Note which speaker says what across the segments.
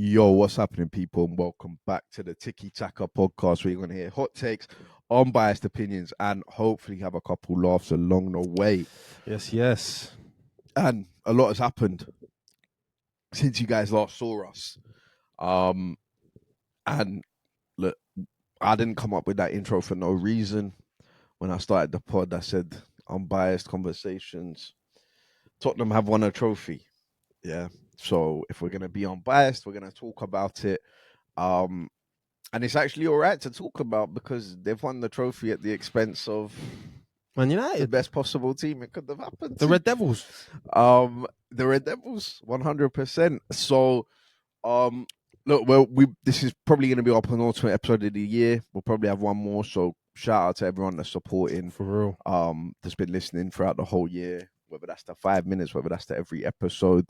Speaker 1: Yo, what's happening, people? And welcome back to the Tiki Taka podcast, where you're going to hear hot takes, unbiased opinions, and hopefully have a couple laughs along the way.
Speaker 2: Yes.
Speaker 1: And a lot has happened since you guys last saw us. And look, I didn't come up with that intro for no reason. When I started the pod, I said unbiased conversations. Tottenham have won a trophy. Yeah. So if we're going to be unbiased, we're going to talk about it. And it's actually all right to talk about because they've won the trophy at the expense of
Speaker 2: Man
Speaker 1: the
Speaker 2: United.
Speaker 1: best possible team it could have happened
Speaker 2: The
Speaker 1: to.
Speaker 2: Red Devils.
Speaker 1: The Red Devils, 100%. So, look, this is probably going to be our penultimate episode of the year. We'll probably have one more. So shout out to everyone that's supporting.
Speaker 2: For real.
Speaker 1: That's been listening throughout the whole year, whether that's the 5 minutes, whether that's the every episode.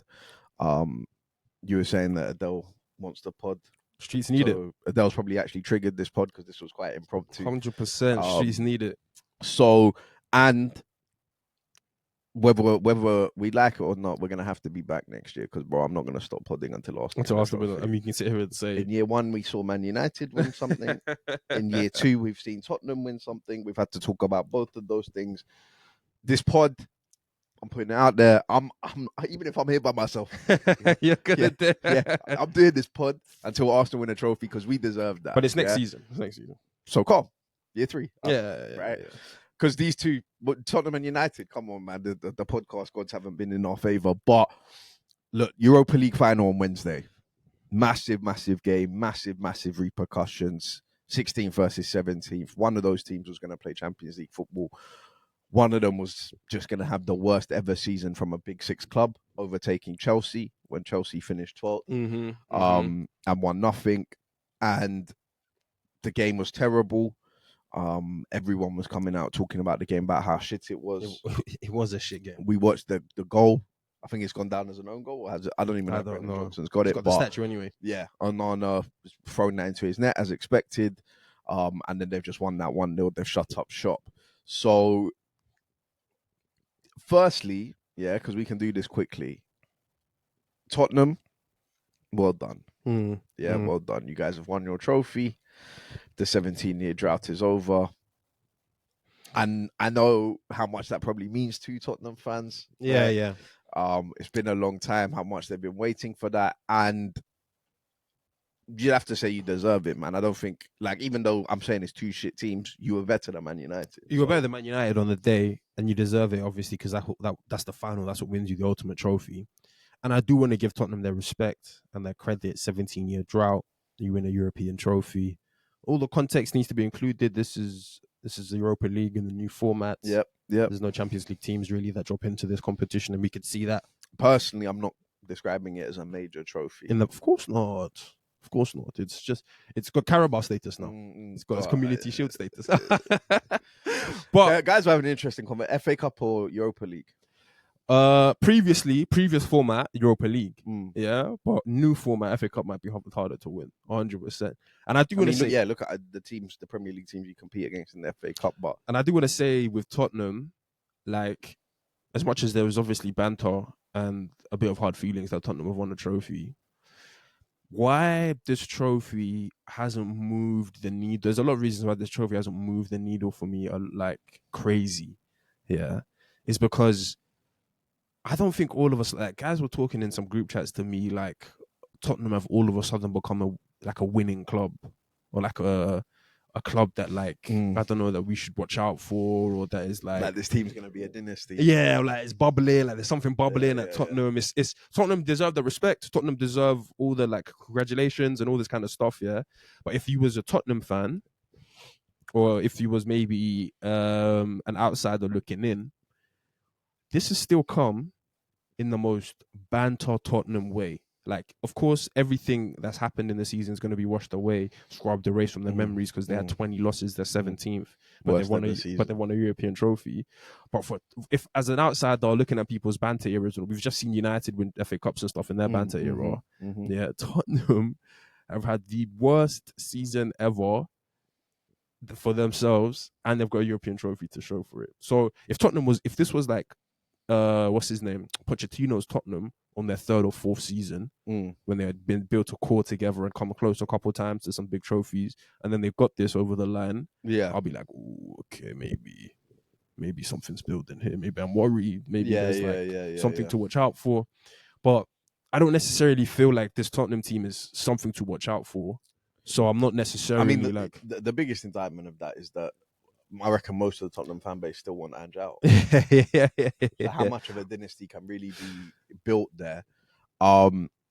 Speaker 1: You were saying that Adele wants the pod.
Speaker 2: Streets need it.
Speaker 1: Adele's probably actually triggered this pod because this was quite impromptu.
Speaker 2: 100%. Streets need it.
Speaker 1: So, and whether we like it or not, we're going to have to be back next year because, bro, I'm not going to stop podding until Arsenal.
Speaker 2: I mean, you can sit here and say.
Speaker 1: In year one, we saw Man United win something. In year two, we've seen Tottenham win something. We've had to talk about both of those things. This pod, I'm putting it out there. I'm even if I'm here by myself,
Speaker 2: You're gonna do it.
Speaker 1: I'm doing this pod until Arsenal win a trophy because we deserve that.
Speaker 2: But it's next season. It's next season.
Speaker 1: So come, year three.
Speaker 2: Right.
Speaker 1: Because these two, but Tottenham and United, come on, man. The podcast gods haven't been in our favor. But look, Europa League final on Wednesday. Massive game. Massive repercussions. 16th versus 17th. One of those teams was going to play Champions League football. One of them was just going to have the worst ever season from a Big Six club, overtaking Chelsea when Chelsea finished 12th and won 0-0. And the game was terrible. Everyone was coming out talking about the game, about how shit it was.
Speaker 2: It was a shit game.
Speaker 1: We watched the goal. I think it's gone down as an own goal. Or has it? I don't even know if Brendan Johnson's got it.
Speaker 2: Got the statue anyway.
Speaker 1: Yeah, on thrown that into his net as expected. And then they've just won that 1-0. They've shut up shop. So, firstly, because we can do this quickly. Tottenham, well done. Well done. You guys have won your trophy. The 17-year drought is over. And I know how much that probably means to Tottenham fans.
Speaker 2: Yeah.
Speaker 1: It's been a long time, how much they've been waiting for that. And you'd have to say you deserve it, man. I don't think, even though I'm saying it's two shit teams, you were better than Man United.
Speaker 2: You were better than Man United on the day, and you deserve it, obviously, because that's the final. That's what wins you the ultimate trophy. And I do want to give Tottenham their respect and their credit. 17-year drought, you win a European trophy. All the context needs to be included. This is the Europa League in the new format.
Speaker 1: Yep.
Speaker 2: There's no Champions League teams really that drop into this competition, and we could see that.
Speaker 1: Personally, I'm not describing it as a major trophy.
Speaker 2: Of course not. Of course not. It's got Carabao status now. It's got its Community Shield status.
Speaker 1: But guys, we have an interesting comment. FA Cup or Europa League?
Speaker 2: Previous format, Europa League. But new format, FA Cup might be harder to win, 100%. And I do want to say,
Speaker 1: look at the teams, the Premier League teams you compete against in the FA Cup.
Speaker 2: And I do want to say with Tottenham, as much as there was obviously banter and a bit of hard feelings that Tottenham have won a trophy, why this trophy hasn't moved the needle? There's a lot of reasons why this trophy hasn't moved the needle for me, crazy. Yeah, it's because I don't think all of us, guys were talking in some group chats to me, Tottenham have all of a sudden become a winning club, or a club that I don't know, that we should watch out for, or that is
Speaker 1: this team's gonna be a dynasty.
Speaker 2: Yeah, it's bubbling, there's something bubbling at Tottenham. Yeah. It's Tottenham deserve the respect. Tottenham deserve all the congratulations and all this kind of stuff. Yeah, but if you was a Tottenham fan, or if you was maybe an outsider looking in, this has still come in the most banter Tottenham way. Of course, everything that's happened in the season is going to be washed away, scrubbed, erased from their memories because they had 20 losses, they're 17th, but they won a European trophy. But if as an outsider looking at people's banter eras, we've just seen United win FA Cups and stuff in their banter era. Yeah, Tottenham have had the worst season ever for themselves, and they've got a European trophy to show for it. So if this was what's his name, Pochettino's Tottenham, on their third or fourth season when they had been built a core together and come close a couple of times to some big trophies, and then they've got this over the line.
Speaker 1: Yeah,
Speaker 2: I'll be like, ooh, okay, maybe something's building here. Maybe I'm worried. Maybe there's something to watch out for. But I don't necessarily feel like this Tottenham team is something to watch out for. So I'm not necessarily
Speaker 1: the biggest indictment of that is that I reckon most of the Tottenham fan base still want Ange out. So how much of a dynasty can really be built there?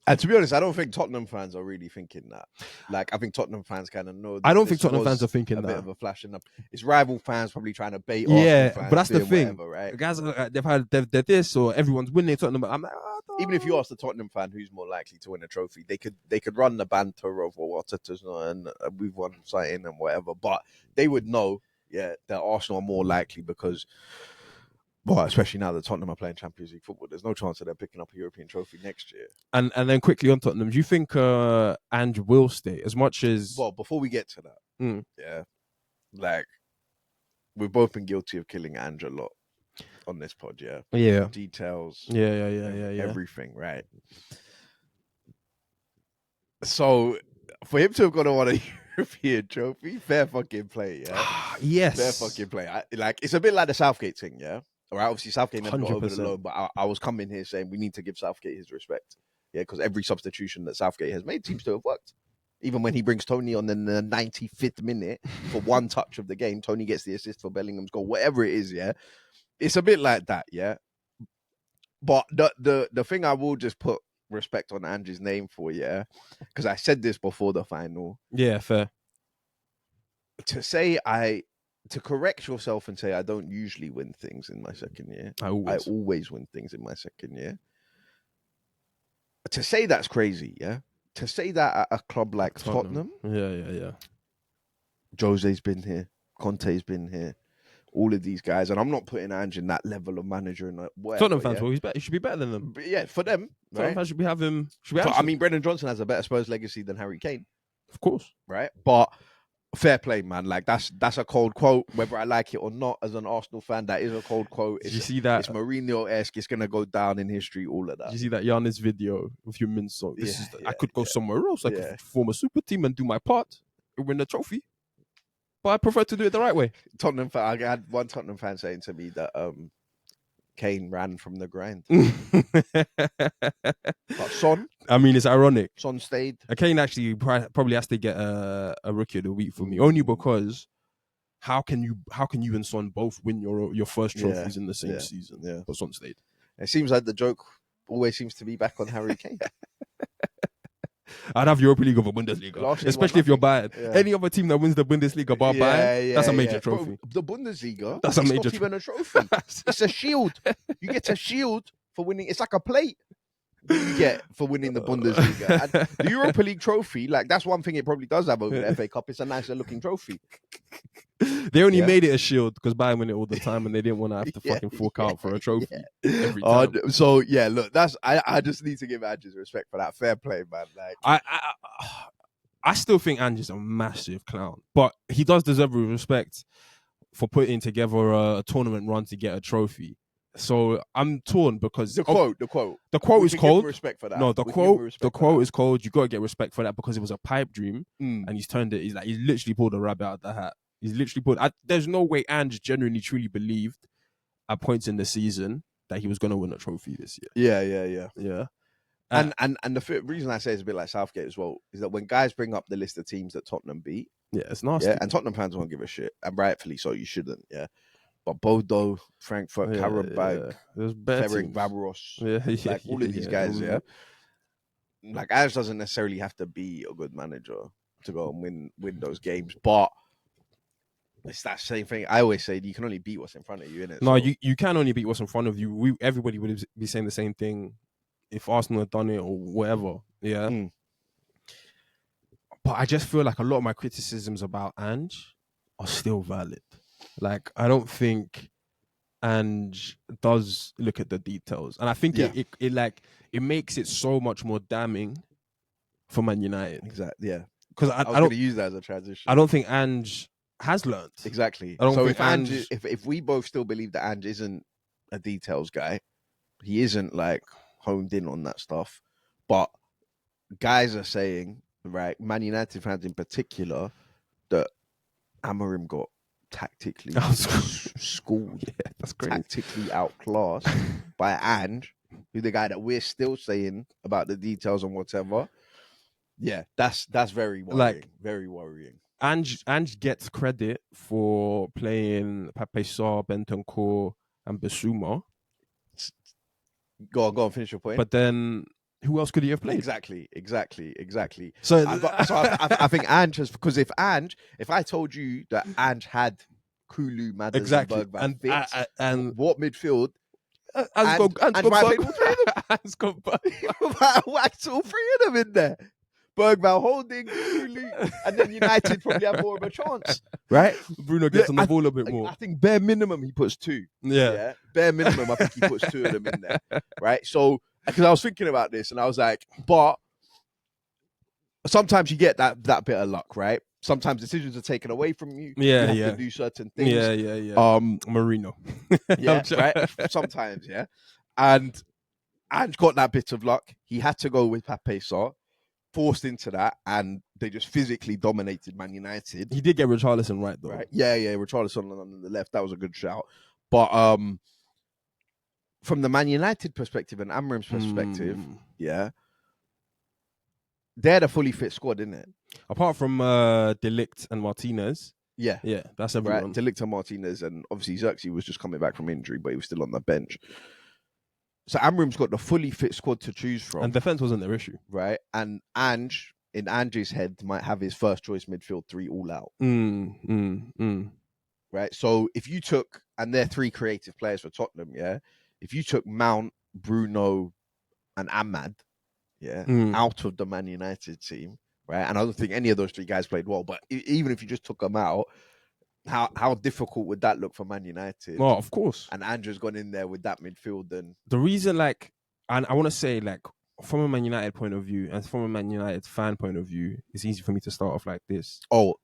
Speaker 1: And to be honest, I don't think Tottenham fans are really thinking that. Like, I think Tottenham fans kind of know.
Speaker 2: I don't think Tottenham fans are thinking that.
Speaker 1: A bit of a flash in them. It's rival fans probably trying to bait.
Speaker 2: Yeah,
Speaker 1: Arsenal fans
Speaker 2: but that's the thing,
Speaker 1: whatever, right?
Speaker 2: The guys they're this or everyone's winning Tottenham. But I'm like,
Speaker 1: even if you ask the Tottenham fan who's more likely to win a trophy, they could run the banter of and we've won something and whatever, but they would know, that Arsenal are more likely because. Well, especially now that Tottenham are playing Champions League football, there's no chance that they're picking up a European trophy next year.
Speaker 2: And then quickly on Tottenham, do you think Ange will stay as much as?
Speaker 1: Well, before we get to that, like we've both been guilty of killing Ange a lot on this pod,
Speaker 2: yeah,
Speaker 1: details,
Speaker 2: yeah,
Speaker 1: everything, right? So for him to have gone on a European trophy, fair fucking play,
Speaker 2: yes,
Speaker 1: fair fucking play. It's a bit like the Southgate thing, All right, obviously Southgate never got over the loan, but I was coming here saying we need to give Southgate his respect. Because every substitution that Southgate has made seems to have worked. Even when he brings Tony on in the 95th minute for one touch of the game, Tony gets the assist for Bellingham's goal, whatever it is, It's a bit like that, But the thing I will just put respect on Ange's name for, because I said this before the final.
Speaker 2: Yeah, fair.
Speaker 1: To correct yourself and say I don't usually win things in my second year. I always win things in my second year. To say that's crazy, To say that at a club like Tottenham.
Speaker 2: Yeah.
Speaker 1: Jose's been here. Conte's been here. All of these guys. And I'm not putting Ange in that level of manager and whatever.
Speaker 2: Tottenham fans, well, he should be better than them.
Speaker 1: But for them.
Speaker 2: Tottenham fans should have him.
Speaker 1: I mean, Brendan Johnson has a better Spurs legacy than Harry Kane.
Speaker 2: Of course.
Speaker 1: Right? But fair play, man. Like that's a cold quote, whether I like it or not. As an Arsenal fan, that is a cold quote.
Speaker 2: Did you see that?
Speaker 1: It's Mourinho-esque. It's gonna go down in history. All of that.
Speaker 2: Did you see that Giannis video of your min song? I could go somewhere else. I could form a super team and do my part and win the trophy. But I prefer to do it the right way.
Speaker 1: Tottenham fan. I had one Tottenham fan saying to me that Kane ran from the grind. But Son,
Speaker 2: I mean, it's ironic.
Speaker 1: Son stayed.
Speaker 2: Kane actually probably has to get a rookie of the week for me, only because how can you and Son both win your first trophies in the same season? Yeah, but Son stayed.
Speaker 1: It seems like the joke always seems to be back on Harry Kane.
Speaker 2: I'd have Europa League over Bundesliga, especially if you're Bayern. Yeah. Any other team that wins the Bundesliga bar Bayern, that's a major trophy.
Speaker 1: Bro, the Bundesliga,
Speaker 2: that's a major
Speaker 1: not even a trophy. It's a shield. You get a shield for winning. It's like a plate you get for winning the Bundesliga. And the Europa League trophy, like that's one thing it probably does have over the FA Cup. It's a nicer looking trophy.
Speaker 2: They only made it a shield because Bayern win it all the time, and they didn't want to have to fucking fork out for a trophy every time.
Speaker 1: So look, that's I just need to give Ange's respect for that. Fair play, man. Like
Speaker 2: I still think Ange's a massive clown, but he does deserve respect for putting together a tournament run to get a trophy. So I'm torn because
Speaker 1: the quote
Speaker 2: is cold.
Speaker 1: Respect for that.
Speaker 2: No, the quote is cold. You got to get respect for that because it was a pipe dream, and he's turned it. He's literally pulled a rabbit out of the hat. He's literally pulled. There's no way Ange genuinely truly believed at points in the season that he was going to win a trophy this year.
Speaker 1: Yeah. And the reason I say it's a bit like Southgate as well is that when guys bring up the list of teams that Tottenham beat,
Speaker 2: it's nasty.
Speaker 1: Yeah, and Tottenham fans won't give a shit, and rightfully so. You shouldn't. Yeah. But Bodo, Frankfurt, Karabag, Ferenc Varos, like all of these guys, like Ange doesn't necessarily have to be a good manager to go and win those games, but it's that same thing. I always say you can only beat what's in front of you, innit?
Speaker 2: No, you can only beat what's in front of you. Everybody would be saying the same thing if Arsenal had done it or whatever, But I just feel like a lot of my criticisms about Ange are still valid. Like, I don't think Ange does look at the details. And I think it makes it so much more damning for Man United.
Speaker 1: Exactly, yeah.
Speaker 2: Because
Speaker 1: I don't use that as a transition.
Speaker 2: I don't think Ange has learnt.
Speaker 1: Exactly.
Speaker 2: I don't think
Speaker 1: if we both still believe that Ange isn't a details guy, he isn't like honed in on that stuff. But guys are saying, right, Man United fans in particular, that Amorim got tactically schooled,
Speaker 2: that's crazy.
Speaker 1: tactically outclassed by Ange, who's the guy that we're still saying about the details and whatever. Yeah, that's very worrying.
Speaker 2: Like,
Speaker 1: very worrying.
Speaker 2: Ange gets credit for playing Pape Sarr, Bentancur, and Bissouma.
Speaker 1: Go on, finish your point.
Speaker 2: But then, who else could he have played?
Speaker 1: Exactly.
Speaker 2: So,
Speaker 1: I think Ange has, because if I told you that Ange had Kulu, Madders,
Speaker 2: exactly,
Speaker 1: and Bergvall fits,
Speaker 2: and
Speaker 1: what midfield?
Speaker 2: Ange got
Speaker 1: Ange got Why all three of them in there? Bergvall holding, Kulu, and then United probably have more of a chance, right?
Speaker 2: Bruno gets on the ball a bit more.
Speaker 1: I think bare minimum he puts 2.
Speaker 2: Yeah.
Speaker 1: Bare minimum I think he puts 2 of them in there, right? So, because I was thinking about this and I was like, but sometimes you get that bit of luck, right? Sometimes decisions are taken away from you.
Speaker 2: Yeah,
Speaker 1: you have to do certain things.
Speaker 2: Yeah. Marino.
Speaker 1: Yeah, right. Sometimes, yeah. And Ange got that bit of luck. He had to go with Pape Sarr, forced into that, and they just physically dominated Man United.
Speaker 2: He did get Richarlison right though.
Speaker 1: Right? Yeah. Richarlison on the left, that was a good shout. But from the Man United perspective and Amorim's perspective, yeah, they're the fully fit squad, isn't it?
Speaker 2: Apart from De Ligt and Martinez.
Speaker 1: Yeah,
Speaker 2: that's everyone.
Speaker 1: Right, De Ligt and Martinez, and obviously Xerxes was just coming back from injury, but he was still on the bench. So Amorim's got the fully fit squad to choose from.
Speaker 2: And defense wasn't their issue.
Speaker 1: Right, and Ange, in Ange's head, might have his first choice midfield 3 all out. Right, so if you took, and they're 3 creative players for Tottenham, yeah? If you took Mount, Bruno, and Ahmad, out of the Man United team, right? And I don't think any of those 3 guys played well, but even if you just took them out, how difficult would that look for Man United?
Speaker 2: Oh, of course.
Speaker 1: And Andrew's gone in there with that midfield. And
Speaker 2: the reason, like, and I want to say, like, from a Man United point of view and from a Man United fan point of view, it's easy for me to start off like this.
Speaker 1: Oh,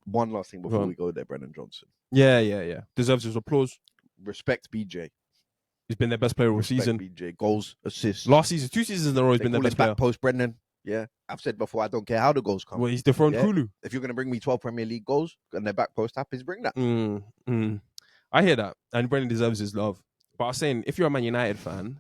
Speaker 1: one last thing before we go there, Brennan Johnson.
Speaker 2: Yeah. Deserves his applause.
Speaker 1: Respect BJ.
Speaker 2: He's been their best player all season.
Speaker 1: BJ, goals, assists.
Speaker 2: Last season, 2 seasons in a row, he's been their best player.
Speaker 1: Back post, Brendan. Yeah, I've said before, I don't care how the goals come.
Speaker 2: Well, he's dethroned Kulu.
Speaker 1: If you're going to bring me 12 Premier League goals and their back post happens, bring that.
Speaker 2: I hear that. And Brendan deserves his love. But I was saying, if you're a Man United fan,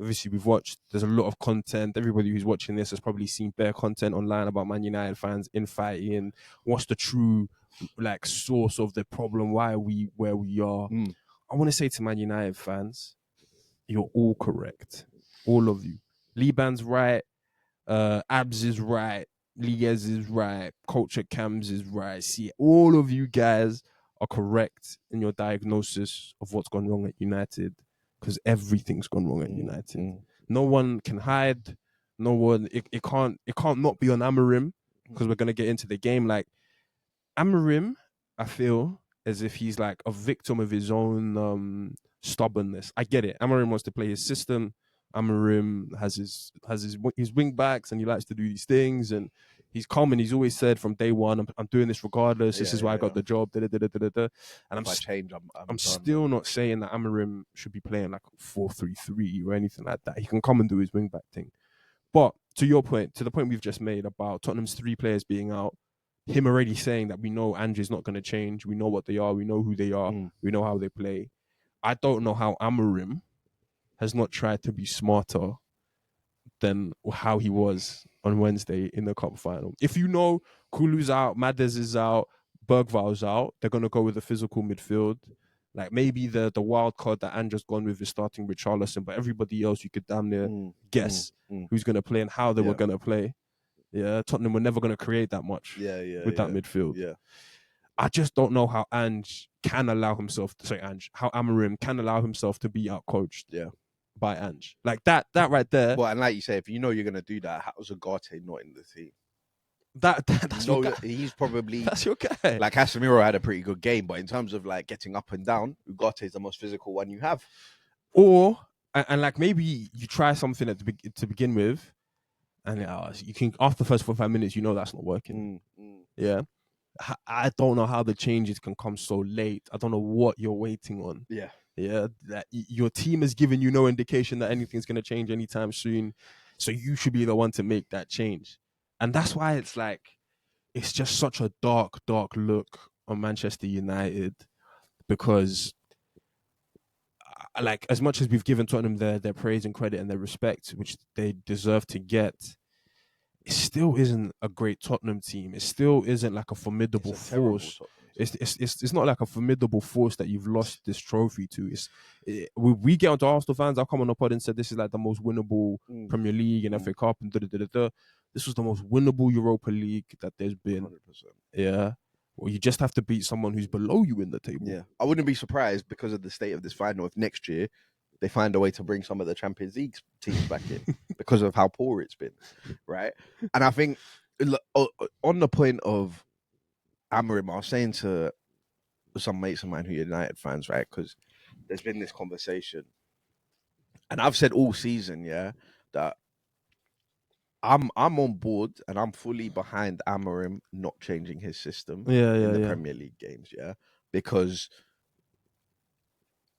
Speaker 2: obviously we've watched, there's a lot of content. Everybody who's watching this has probably seen bare content online about Man United fans infighting. What's the true, like, source of the problem? Why are we where we are? I want to say to Man United fans, you're all correct. All of you. Liban's right. Abs is right. Liez is right. Culture Cams is right. See, all of you guys are correct in your diagnosis of what's gone wrong at United, because everything's gone wrong at United. No one can hide. No one. It can't not be on Amorim, because we're gonna get into the game. Like, Amorim, I feel as if he's like a victim of his own stubbornness. I get it. Amorim wants to play his system. Amorim has his wing backs, and he likes to do these things, and he's calm, and he's always said from day one, I'm doing this regardless. This is why I got the job. And I'm still not saying that Amorim should be playing like 4-3-3 or anything like that. He can come and do his wing back thing. But to your point, to the point we've just made about Tottenham's 3 players being out, him already saying that we know Andrew's not going to change. We know what they are. We know who they are. We know how they play. I don't know how Amorim has not tried to be smarter than how he was on Wednesday in the cup final. If you know Kulu's out, Madders is out, Bergvall's out, they're going to go with a physical midfield. Like, maybe the wild card that Andrew's gone with is starting with Richarlison, but everybody else you could damn near guess who's going to play and how they were going to play. Yeah, Tottenham were never going to create that much with that midfield. Yeah, I just don't know how how Amorim can allow himself to be outcoached. Yeah. By Ange. Like that right there.
Speaker 1: Well, and like you say, if you know you're going to do that, how's Ugarte not in the team?
Speaker 2: That's your guy.
Speaker 1: He's probably...
Speaker 2: That's your guy.
Speaker 1: Like, Casemiro had a pretty good game, but in terms of, like, getting up and down, Ugarte is the most physical one you have.
Speaker 2: Or, and like, maybe you try something to begin with, and you can, after the first 45 minutes, you know that's not working. Yeah. I don't know how the changes can come so late. I don't know what you're waiting on.
Speaker 1: Yeah.
Speaker 2: Yeah, that your team has given you no indication that anything's going to change anytime soon. So you should be the one to make that change. And that's why it's like, it's just such a dark, dark look on Manchester United because, like, as much as we've given Tottenham their praise and credit and their respect, which they deserve to get, it still isn't a great Tottenham team. It still isn't like a formidable
Speaker 1: It's a terrible
Speaker 2: force.
Speaker 1: Tottenham
Speaker 2: It's,
Speaker 1: team.
Speaker 2: it's not like a formidable force that you've lost this trophy to. We get onto Arsenal fans. I'll come on the pod and said this is like the most winnable Premier League and FA Cup and da. This was the most winnable Europa League that there's been.
Speaker 1: 100%.
Speaker 2: Yeah. Well, you just have to beat someone who's below you in the table.
Speaker 1: Yeah, I wouldn't be surprised because of the state of this final if next year they find a way to bring some of the Champions League teams back in because of how poor it's been, right? And I think on the point of Amorim, I was saying to some mates of mine who are United fans, right? Because there's been this conversation, and I've said all season, yeah, that I'm on board and I'm fully behind Amorim not changing his system in the Premier League games, yeah, because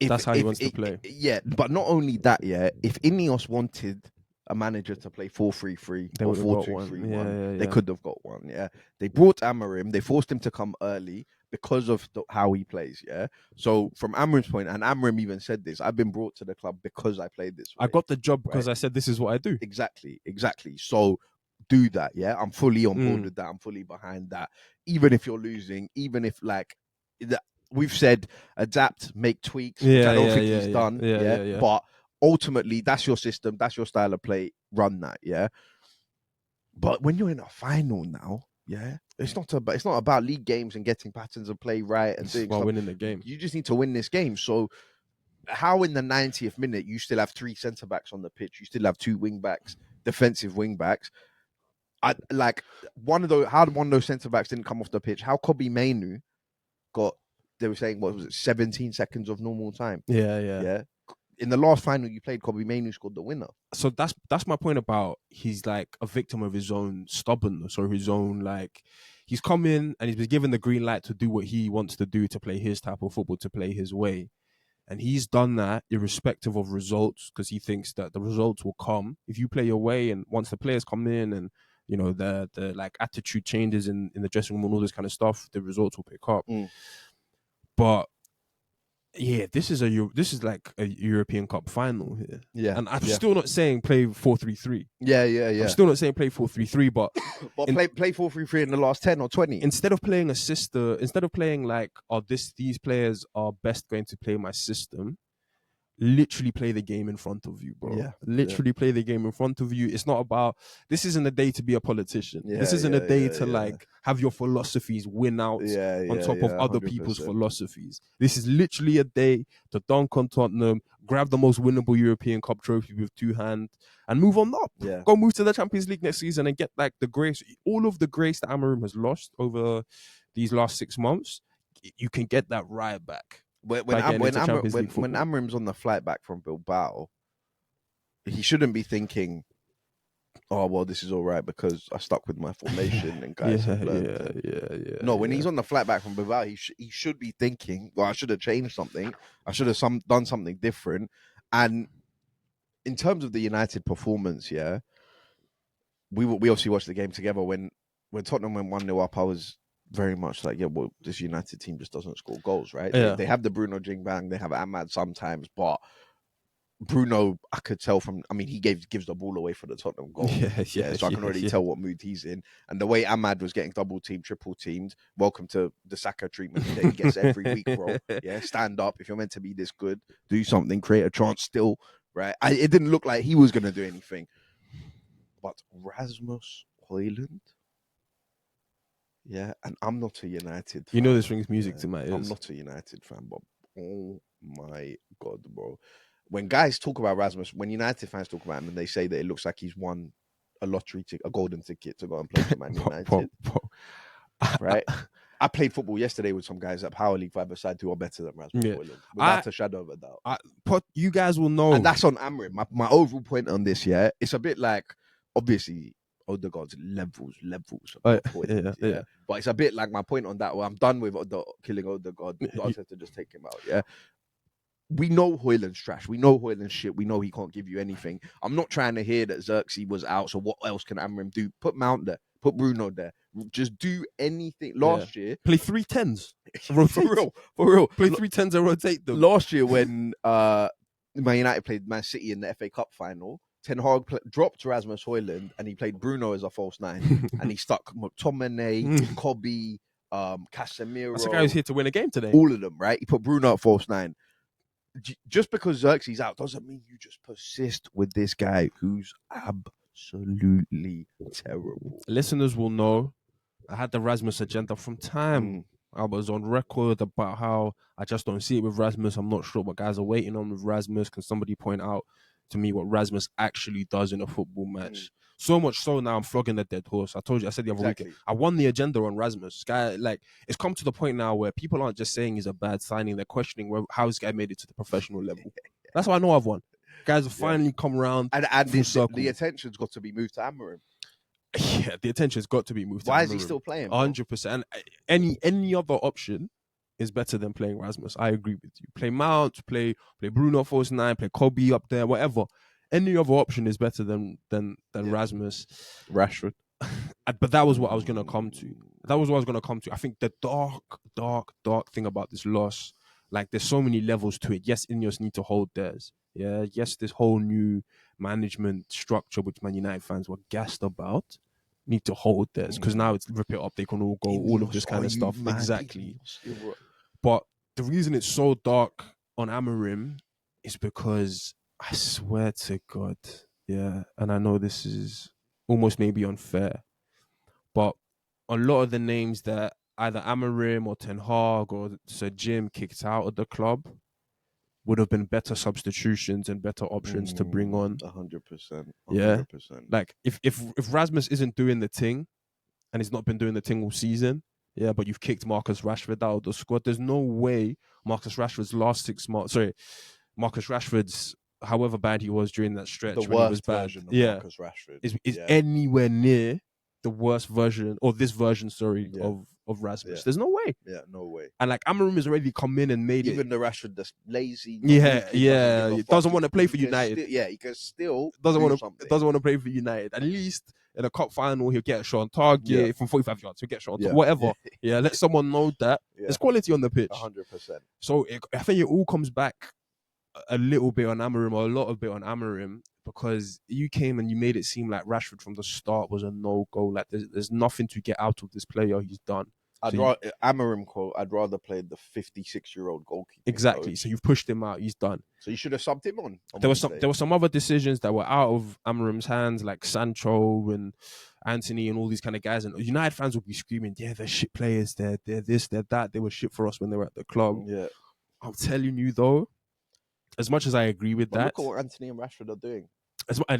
Speaker 2: that's how he wants to play.
Speaker 1: Yeah, but not only that, yeah. If Ineos wanted a manager to play 4-3-3 or 4-2-3-1, they could have got one. Yeah, they brought Amorim. They forced him to come early because of how he plays. Yeah. So from Amorim's point, and Amorim even said this: I've been brought to the club because I played this way.
Speaker 2: I got the job because I said this is what I do.
Speaker 1: Exactly. So do that. Yeah, I'm fully on board with that. I'm fully behind that. Even if you're losing, even if like we've said adapt, make tweaks, which I don't think he's done. Yeah. But ultimately, that's your system, that's your style of play. Run that, yeah. But when you're in a final now, yeah, it's not about league games and getting patterns of play right and doing
Speaker 2: while winning the game.
Speaker 1: You just need to win this game. So how in the 90th minute you still have 3 centre backs on the pitch, you still have 2 wing backs, defensive wing backs. How one of those centre backs didn't come off the pitch? How Kobe Mainu got, they were saying, what was it, 17 seconds of normal time? Yeah. In the last final you played, Kobe Mainu scored the winner.
Speaker 2: So that's my point about he's like a victim of his own stubbornness or his own, like, he's come in and he's been given the green light to do what he wants to do, to play his type of football, to play his way. And he's done that irrespective of results because he thinks that the results will come if you play your way. And once the players come in and, you know, the like attitude changes in the dressing room and all this kind of stuff, the results will pick up. But yeah, this is like a European Cup final here.
Speaker 1: Yeah.
Speaker 2: And I'm still not saying play 4-3-3.
Speaker 1: Yeah.
Speaker 2: I'm still not saying play 4-3-3, but
Speaker 1: play 4-3-3 in the last 10 or 20.
Speaker 2: Instead of playing instead of playing like, these players are best going to play my system, literally play the game in front of you, bro.
Speaker 1: Yeah.
Speaker 2: Literally play the game in front of you. It's not about, this isn't a day to be a politician. This isn't a day to like have your philosophies win out on top of other
Speaker 1: 100%.
Speaker 2: people's philosophies. This is literally a day to dunk on Tottenham, grab the most winnable European Cup trophy with 2 hands and move on up.
Speaker 1: Yeah.
Speaker 2: Go move to the Champions League next season and get like the grace, all of the grace that Amorim has lost over these last 6 months. You can get that right back.
Speaker 1: When Amorim's on the flight back from Bilbao, he shouldn't be thinking, oh, well, this is all right because I stuck with my formation and guys have learned. No, when he's on the flight back from Bilbao, he should be thinking, well, I should have changed something. I should have done something different. And in terms of the United performance, yeah, we obviously watched the game together. When Tottenham went 1-0 up, I was very much like, yeah, well, this United team just doesn't score goals, right?
Speaker 2: Yeah.
Speaker 1: They have the Bruno Jingbang, they have Ahmad sometimes, but Bruno, I could tell from, I mean, he gives the ball away for the Tottenham goal. So I can already tell what mood he's in. And the way Ahmad was getting double teamed, triple teamed, welcome to the Saka treatment that he gets every week, bro. Yeah, stand up. If you're meant to be this good, do something, create a chance still, right? It didn't look like he was going to do anything. But Rasmus Højlund, yeah, and I'm not a United fan.
Speaker 2: You know this rings music to my ears.
Speaker 1: I'm not a United fan, but oh my God, bro. When guys talk about Rasmus, when United fans talk about him and they say that it looks like he's won a golden ticket to go and play for Man United. Right? I played football yesterday with some guys at Power League 5-a-side who are better than Rasmus Højlund, without a shadow of a doubt.
Speaker 2: You guys will know.
Speaker 1: And that's on Amorim. My overall point on this, yeah, it's a bit like, obviously, Odegaard's levels of point, but it's a bit like my point on that where I'm done with killing Odegaard. Arteta just take him out, yeah. we know Hoyland's trash. We know Hoyland's shit. We know he can't give you anything. I'm not trying to hear that Xerxes was out. So what else can Amorim do? Put Mount there. Put Bruno there. Just do anything. Last year,
Speaker 2: play 3 10s.
Speaker 1: For real.
Speaker 2: Play 3 10s and rotate them.
Speaker 1: Last year when Man United played Man City in the FA Cup final, Ten Hag dropped Rasmus Højlund and he played Bruno as a false nine, and he stuck McTominay, Kobe, Casemiro.
Speaker 2: That's the guy who's here to win a game today.
Speaker 1: All of them, right? He put Bruno at false nine. Just because Xerxes out doesn't mean you just persist with this guy who's absolutely terrible.
Speaker 2: Listeners will know I had the Rasmus agenda from time. I was on record about how I just don't see it with Rasmus. I'm not sure what guys are waiting on with Rasmus. Can somebody point out to me what Rasmus actually does in a football match? So much so now I'm flogging a dead horse. I told you, I said the other week, I won the agenda on Rasmus. This guy, like, it's come to the point now where people aren't just saying he's a bad signing. They're questioning how this guy made it to the professional level. That's why I know I've won. Guys have finally come around.
Speaker 1: And the attention's got to be moved to Amorim.
Speaker 2: Yeah, the attention's got to be moved to
Speaker 1: Why
Speaker 2: Amorim.
Speaker 1: is he still playing?
Speaker 2: 100%. Any other option is better than playing Rasmus. I agree with you. Play Mount, play Bruno false nine, play Kobe up there, whatever. Any other option is better than Rasmus.
Speaker 1: Rashford.
Speaker 2: But that was what I was going to come to. I think the dark thing about this loss, like, there's so many levels to it. Yes, Ineos need to hold theirs. Yeah, yes, this whole new management structure, which Man United fans were gassed about, need to hold theirs, because now it's rip it up, they can all go, all of this kind of stuff. Exactly. But the reason it's so dark on Amorim is because I swear to God, yeah, and I know this is almost maybe unfair, but a lot of the names that either Amorim or Ten Hag or Sir Jim kicked out of the club would have been better substitutions and better options to bring on.
Speaker 1: 100%.
Speaker 2: Yeah. Like, if Rasmus isn't doing the thing, and he's not been doing the thing all season, yeah, but you've kicked Marcus Rashford out of the squad, there's no way Marcus Rashford's however bad he was during that stretch,
Speaker 1: the
Speaker 2: when he was bad,
Speaker 1: version of Marcus Rashford
Speaker 2: is anywhere near the worst version, or this version, of Rasmus. There's no way.
Speaker 1: Yeah, no way.
Speaker 2: And like, Amorim has already come in and made
Speaker 1: even the Rashford that's lazy.
Speaker 2: He doesn't want to play for United.
Speaker 1: He can still
Speaker 2: doesn't want to play for United. At least in a cup final, he'll get a shot on target from 45 yards. He'll get a shot on target, whatever. Yeah, let someone know that there's quality on the pitch.
Speaker 1: 100%.
Speaker 2: So I think it all comes back a little bit on Amorim, or a lot of bit on Amorim, because you came and you made it seem like Rashford from the start was a no-go. Like, there's nothing to get out of this player. He's done.
Speaker 1: Amorim quote, I'd rather play the 56-year-old goalkeeper.
Speaker 2: Exactly. So you've pushed him out. He's done.
Speaker 1: So you should have subbed him on.
Speaker 2: There were some other decisions that were out of Amorim's hands, like Sancho and Anthony and all these kind of guys. And United fans will be screaming, yeah, they're shit players. They're this, they're that. They were shit for us when they were at the club.
Speaker 1: Yeah.
Speaker 2: I'm telling you, though, as much as I agree with that.
Speaker 1: Look at what Anthony and Rashford are doing.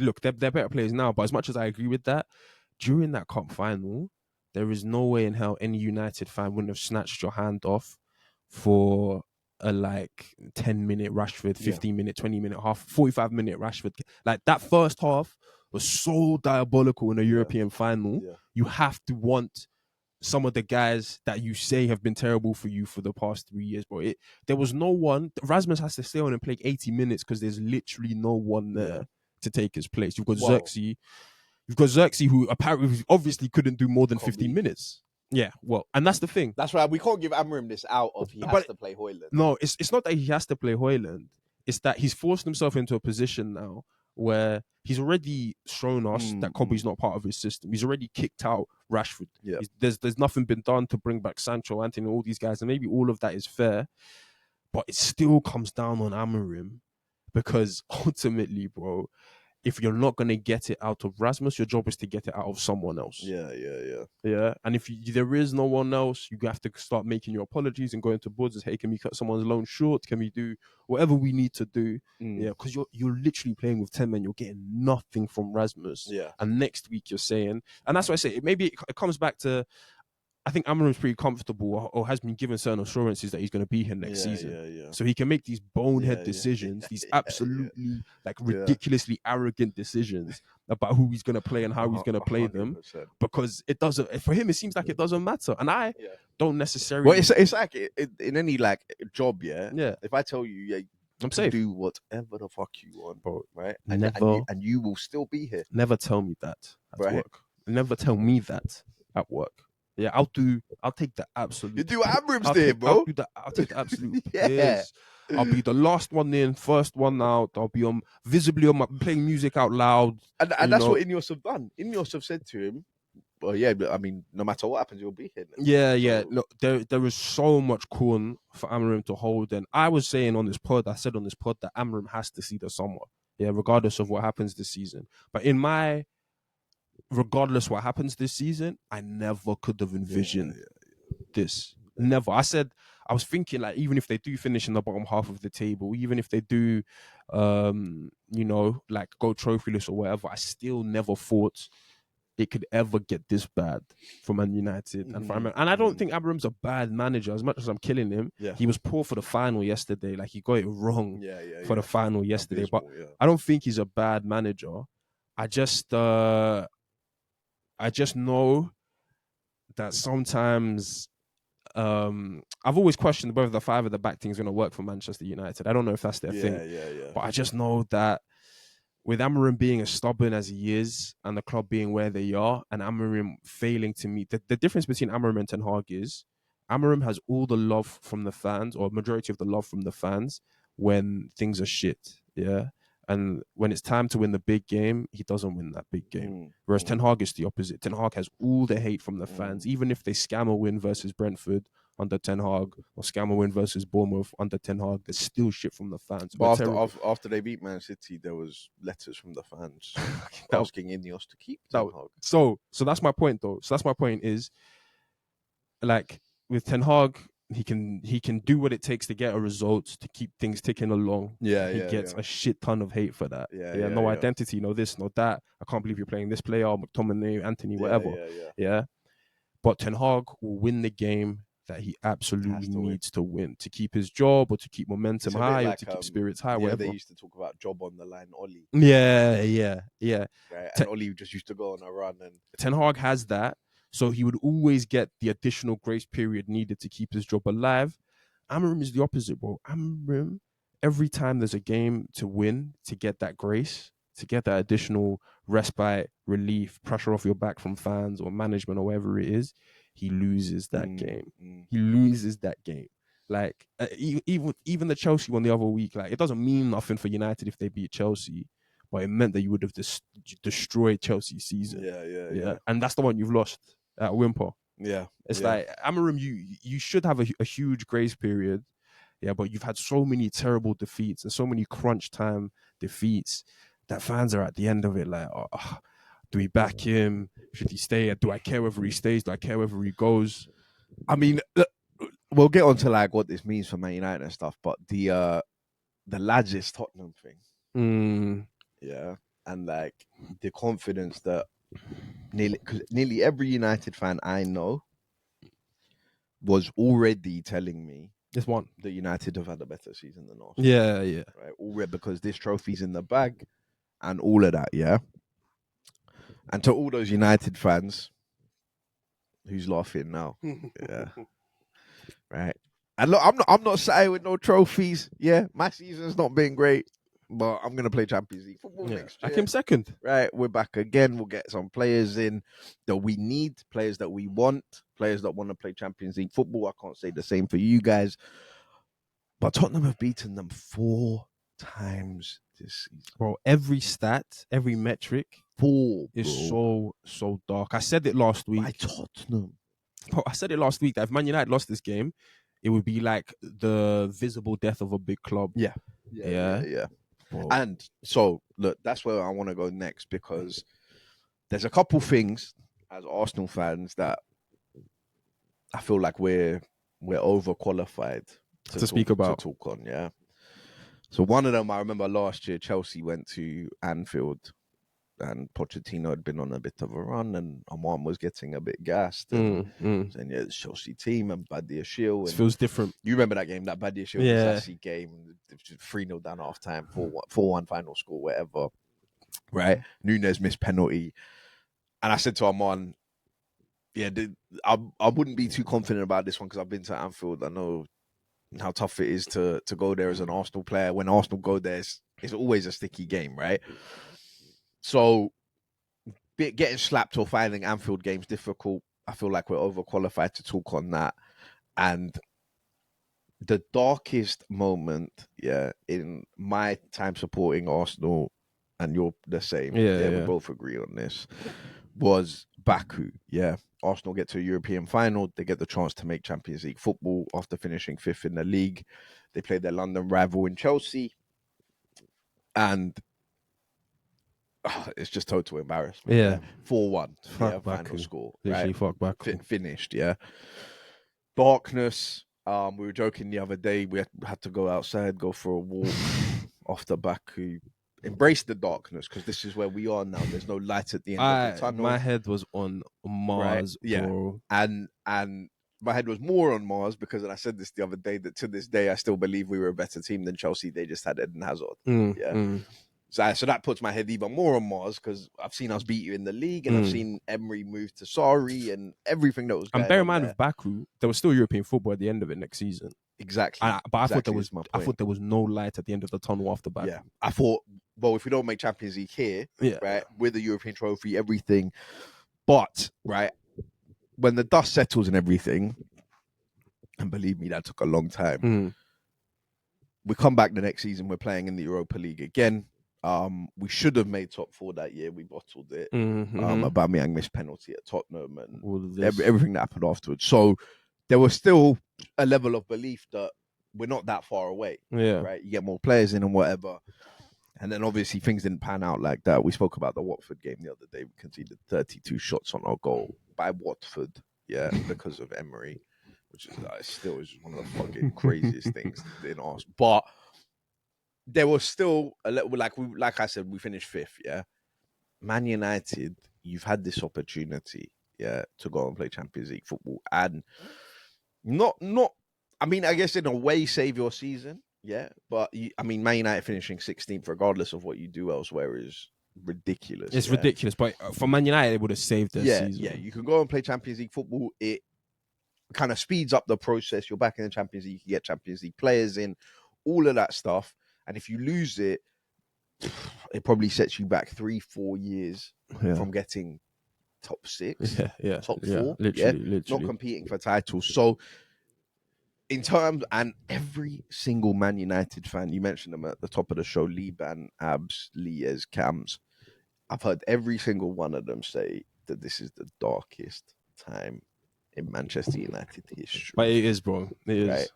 Speaker 2: Look, they're better players now, but as much as I agree with that, during that cup final, there is no way in hell any United fan wouldn't have snatched your hand off for a 10-minute Rashford, 15-minute, 20-minute half, 45-minute Rashford. Like, that first half was so diabolical in a European final. Yeah. You have to want some of the guys that you say have been terrible for you for the past 3 years, bro. There was no one. Rasmus has to stay on and play 80 minutes because there's literally no one there to take his place. You've got Xerxes. You've got Xerxes, who obviously couldn't do more than 15 minutes. Yeah, well, and that's the thing.
Speaker 1: That's right. We can't give Amorim this out of he has to play Højlund.
Speaker 2: No, it's not that he has to play Højlund. It's that he's forced himself into a position now where he's already shown us that Kobe's not part of his system. He's already kicked out Rashford. Yeah. There's nothing been done to bring back Sancho, Anthony, all these guys, and maybe all of that is fair, but it still comes down on Amorim, because ultimately, bro, if you're not going to get it out of Rasmus, your job is to get it out of someone else. Yeah. And if there is no one else, you have to start making your apologies and going to boards and say, hey, can we cut someone's loan short? Can we do whatever we need to do? Yeah, because you're literally playing with 10 men. You're getting nothing from Rasmus. Yeah. And next week you're saying, and that's why I say, maybe it comes back to, I think Amorim's pretty comfortable or has been given certain assurances that he's going to be here next season. So he can make these bonehead decisions, these absolutely ridiculously arrogant decisions about who he's going to play and how he's going to play 100%. Them. Because it doesn't, for him, it seems like it doesn't matter. And I don't necessarily.
Speaker 1: Well, it's like in any job, if I tell you,
Speaker 2: I'm
Speaker 1: can
Speaker 2: safe.
Speaker 1: do whatever the fuck you want,
Speaker 2: Bro,
Speaker 1: right?
Speaker 2: never-
Speaker 1: And you will still be here,
Speaker 2: Never tell me that at
Speaker 1: right?
Speaker 2: work. Never tell me that at work. Yeah, I'll take the absolute.
Speaker 1: You do what Amorim's
Speaker 2: I'll
Speaker 1: doing,
Speaker 2: take,
Speaker 1: bro.
Speaker 2: I'll take the absolute
Speaker 1: Yeah.
Speaker 2: piss. I'll be the last one in, first one out. I'll be visibly on my playing music out loud.
Speaker 1: And
Speaker 2: you
Speaker 1: that's
Speaker 2: know.
Speaker 1: what Ineos have done. Ineos have said to him, well, yeah, but I mean, no matter what happens, you'll be here. Then.
Speaker 2: Yeah.
Speaker 1: So-
Speaker 2: Look, there is so much corn for Amorim to hold. And I said on this pod that Amorim has to see the summer. Yeah, regardless of what happens this season. But regardless what happens this season, I never could have envisioned this. Never. I was thinking, like, even if they do finish in the bottom half of the table, even if they do like go trophyless or whatever, I still never thought it could ever get this bad for Man United and for Amorim. And I don't think Amorim's a bad manager as much as I'm killing him.
Speaker 1: Yeah.
Speaker 2: He was poor for the final yesterday. Like, he got it wrong for the final yesterday.
Speaker 1: Abysmal,
Speaker 2: but I don't think he's a bad manager. I just know that sometimes I've always questioned whether the five at the back thing is going to work for Manchester United. I don't know if that's their thing.
Speaker 1: Yeah.
Speaker 2: But I just know that with Amorim being as stubborn as he is and the club being where they are and Amorim failing to meet, the difference between Amorim and Ten Hag is Amorim has all the love from the fans, or majority of the love from the fans, when things are shit. Yeah. And when it's time to win the big game, he doesn't win that big game. Whereas Ten Hag is the opposite. Ten Hag has all the hate from the fans. Even if they scam a win versus Brentford under Ten Hag, or scam a win versus Bournemouth under Ten Hag, there's still shit from the fans.
Speaker 1: But after they beat Man City, there was letters from the fans asking Ineos to keep Ten Hag.
Speaker 2: So that's my point, though. So that's my point is, like, with Ten Hag, he can do what it takes to get a result, to keep things ticking along. He gets a shit ton of hate for that. No identity, no this, no that. I can't believe you're playing this player, McTominay, Anthony, whatever. Yeah. But Ten Hag will win the game that he absolutely needs to win to keep his job, or to keep momentum high, or to keep spirits high, whatever.
Speaker 1: They used to talk about job on the line, Oli.
Speaker 2: Yeah.
Speaker 1: Right? And Oli just used to go on a run. And
Speaker 2: Ten Hag has that. So he would always get the additional grace period needed to keep his job alive. Amorim is the opposite, bro. Amorim, every time there's a game to win, to get that grace, to get that additional respite, relief, pressure off your back from fans or management or whatever it is, he loses that game. He loses that game. Like, even the Chelsea one the other week, like, it doesn't mean nothing for United if they beat Chelsea, but it meant that you would have destroyed Chelsea's season. Yeah. And that's the one you've lost at Wimper.
Speaker 1: Yeah.
Speaker 2: It's like, Amorim, you should have a huge grace period. Yeah, but you've had so many terrible defeats and so many crunch time defeats that fans are at the end of it like, oh, do we back him? Should he stay? Do I care whether he stays? Do I care whether he goes?
Speaker 1: I mean, we'll get on to like what this means for Man United and stuff, but the ladges Tottenham thing. Yeah. And like the confidence that nearly every United fan I know was already telling me that United have had a better season than us.
Speaker 2: Yeah.
Speaker 1: Right, already, because this trophy's in the bag and all of that, yeah. And to all those United fans, who's laughing now? Yeah, right. And look, I'm not saying with no trophies. Yeah, my season's not been great, but I'm gonna play Champions League football next year.
Speaker 2: I came second.
Speaker 1: Right, we're back again. We'll get some players in that we need, players that we want, players that want to play Champions League football. I can't say the same for you guys, but Tottenham have beaten them 4 times this season.
Speaker 2: Bro, every stat, every metric is so dark. I said it last week.
Speaker 1: By Tottenham.
Speaker 2: Bro, I said it last week that if Man United lost this game, it would be like the visible death of a big club.
Speaker 1: Yeah.
Speaker 2: Bro.
Speaker 1: And so, look, that's where I want to go next, because there's a couple things as Arsenal fans that I feel like we're overqualified
Speaker 2: to speak about,
Speaker 1: to talk on. Yeah. So one of them, I remember last year, Chelsea went to Anfield, and Pochettino had been on a bit of a run, and Amorim was getting a bit gassed. And saying, yeah, it's Chelsea team and Badia Shield.
Speaker 2: It feels different.
Speaker 1: You remember that game, that Badia Shield Zazi game, 3-0 down half time, 4-1 final score, whatever. Right? Nunes missed penalty. And I said to Amorim, yeah, I wouldn't be too confident about this one because I've been to Anfield. I know how tough it is to go there as an Arsenal player. When Arsenal go there, it's always a sticky game, right? So getting slapped or finding Anfield games difficult. I feel like we're overqualified to talk on that. And the darkest moment, in my time supporting Arsenal, and you're the same.
Speaker 2: Yeah.
Speaker 1: We both agree on this. Was Baku. Yeah, Arsenal get to a European final. They get the chance to make Champions League football after finishing 5th in the league. They play their London rival in Chelsea, and it's just total embarrassment.
Speaker 2: Yeah.
Speaker 1: 4-1.
Speaker 2: Fuck
Speaker 1: Final
Speaker 2: Baku.
Speaker 1: score.
Speaker 2: Literally,
Speaker 1: Right?
Speaker 2: fuck Baku.
Speaker 1: Finished. Yeah. Darkness. We were joking the other day. We had to go outside, go for a walk after Baku. Embrace the darkness, because this is where we are now. There's no light at the end of the tunnel.
Speaker 2: My head was on Mars,
Speaker 1: right?
Speaker 2: bro.
Speaker 1: And my head was more on Mars because, and I said this the other day, that to this day I still believe we were a better team than Chelsea. They just had Eden Hazard. So that puts my head even more on Mars, because I've seen us beat you in the league, and I've seen Emery move to Sarri and everything that was going on.
Speaker 2: And bear in mind, with Baku, there was still European football at the end of it next season.
Speaker 1: Exactly.
Speaker 2: But I thought there was no light at the end of the tunnel after Baku.
Speaker 1: Yeah, I thought, well, if we don't make Champions League here, right, with the European trophy, everything, but right, when the dust settles and everything, and believe me, that took a long time. We come back the next season, we're playing in the Europa League again. We should have made top 4 that year. We bottled it. Aubameyang missed penalty at Tottenham, and everything that happened afterwards. So there was still a level of belief that we're not that far away. Right? You get more players in and whatever. And then obviously things didn't pan out like that. We spoke about the Watford game the other day. We conceded 32 shots on our goal by Watford, because of Emery, which is still is one of the fucking craziest things in us. But there was still a little, like I said, we finished 5th. Man United, you've had this opportunity, to go and play Champions League football, and not. I mean, I guess in a way, save your season. But Man United finishing 16th, regardless of what you do elsewhere, is ridiculous.
Speaker 2: It's ridiculous, but for Man United, it would have saved their season.
Speaker 1: Yeah, you can go and play Champions League football. It kind of speeds up the process. You're back in the Champions League. You can get Champions League players in, all of that stuff. And if you lose it, it probably sets you back 3-4 years from getting top 6, top 4,
Speaker 2: literally.
Speaker 1: not competing for titles. So in terms, and every single Man United fan, you mentioned them at the top of the show, Liban, Abs, Lies, Cams, I've heard every single one of them say that this is the darkest time in Manchester United history.
Speaker 2: But it is, bro. It is.
Speaker 1: Right?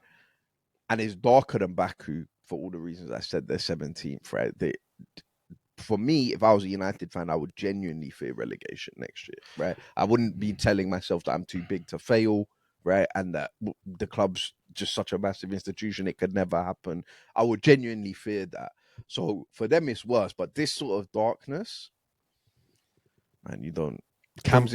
Speaker 1: And it's darker than Baku for all the reasons I said. They're 17th, right? For me, if I was a United fan, I would genuinely fear relegation next year, right? I wouldn't be telling myself that I'm too big to fail, right? And that the club's just such a massive institution, it could never happen. I would genuinely fear that. So for them, it's worse. But this sort of darkness, man, you don't. Cam's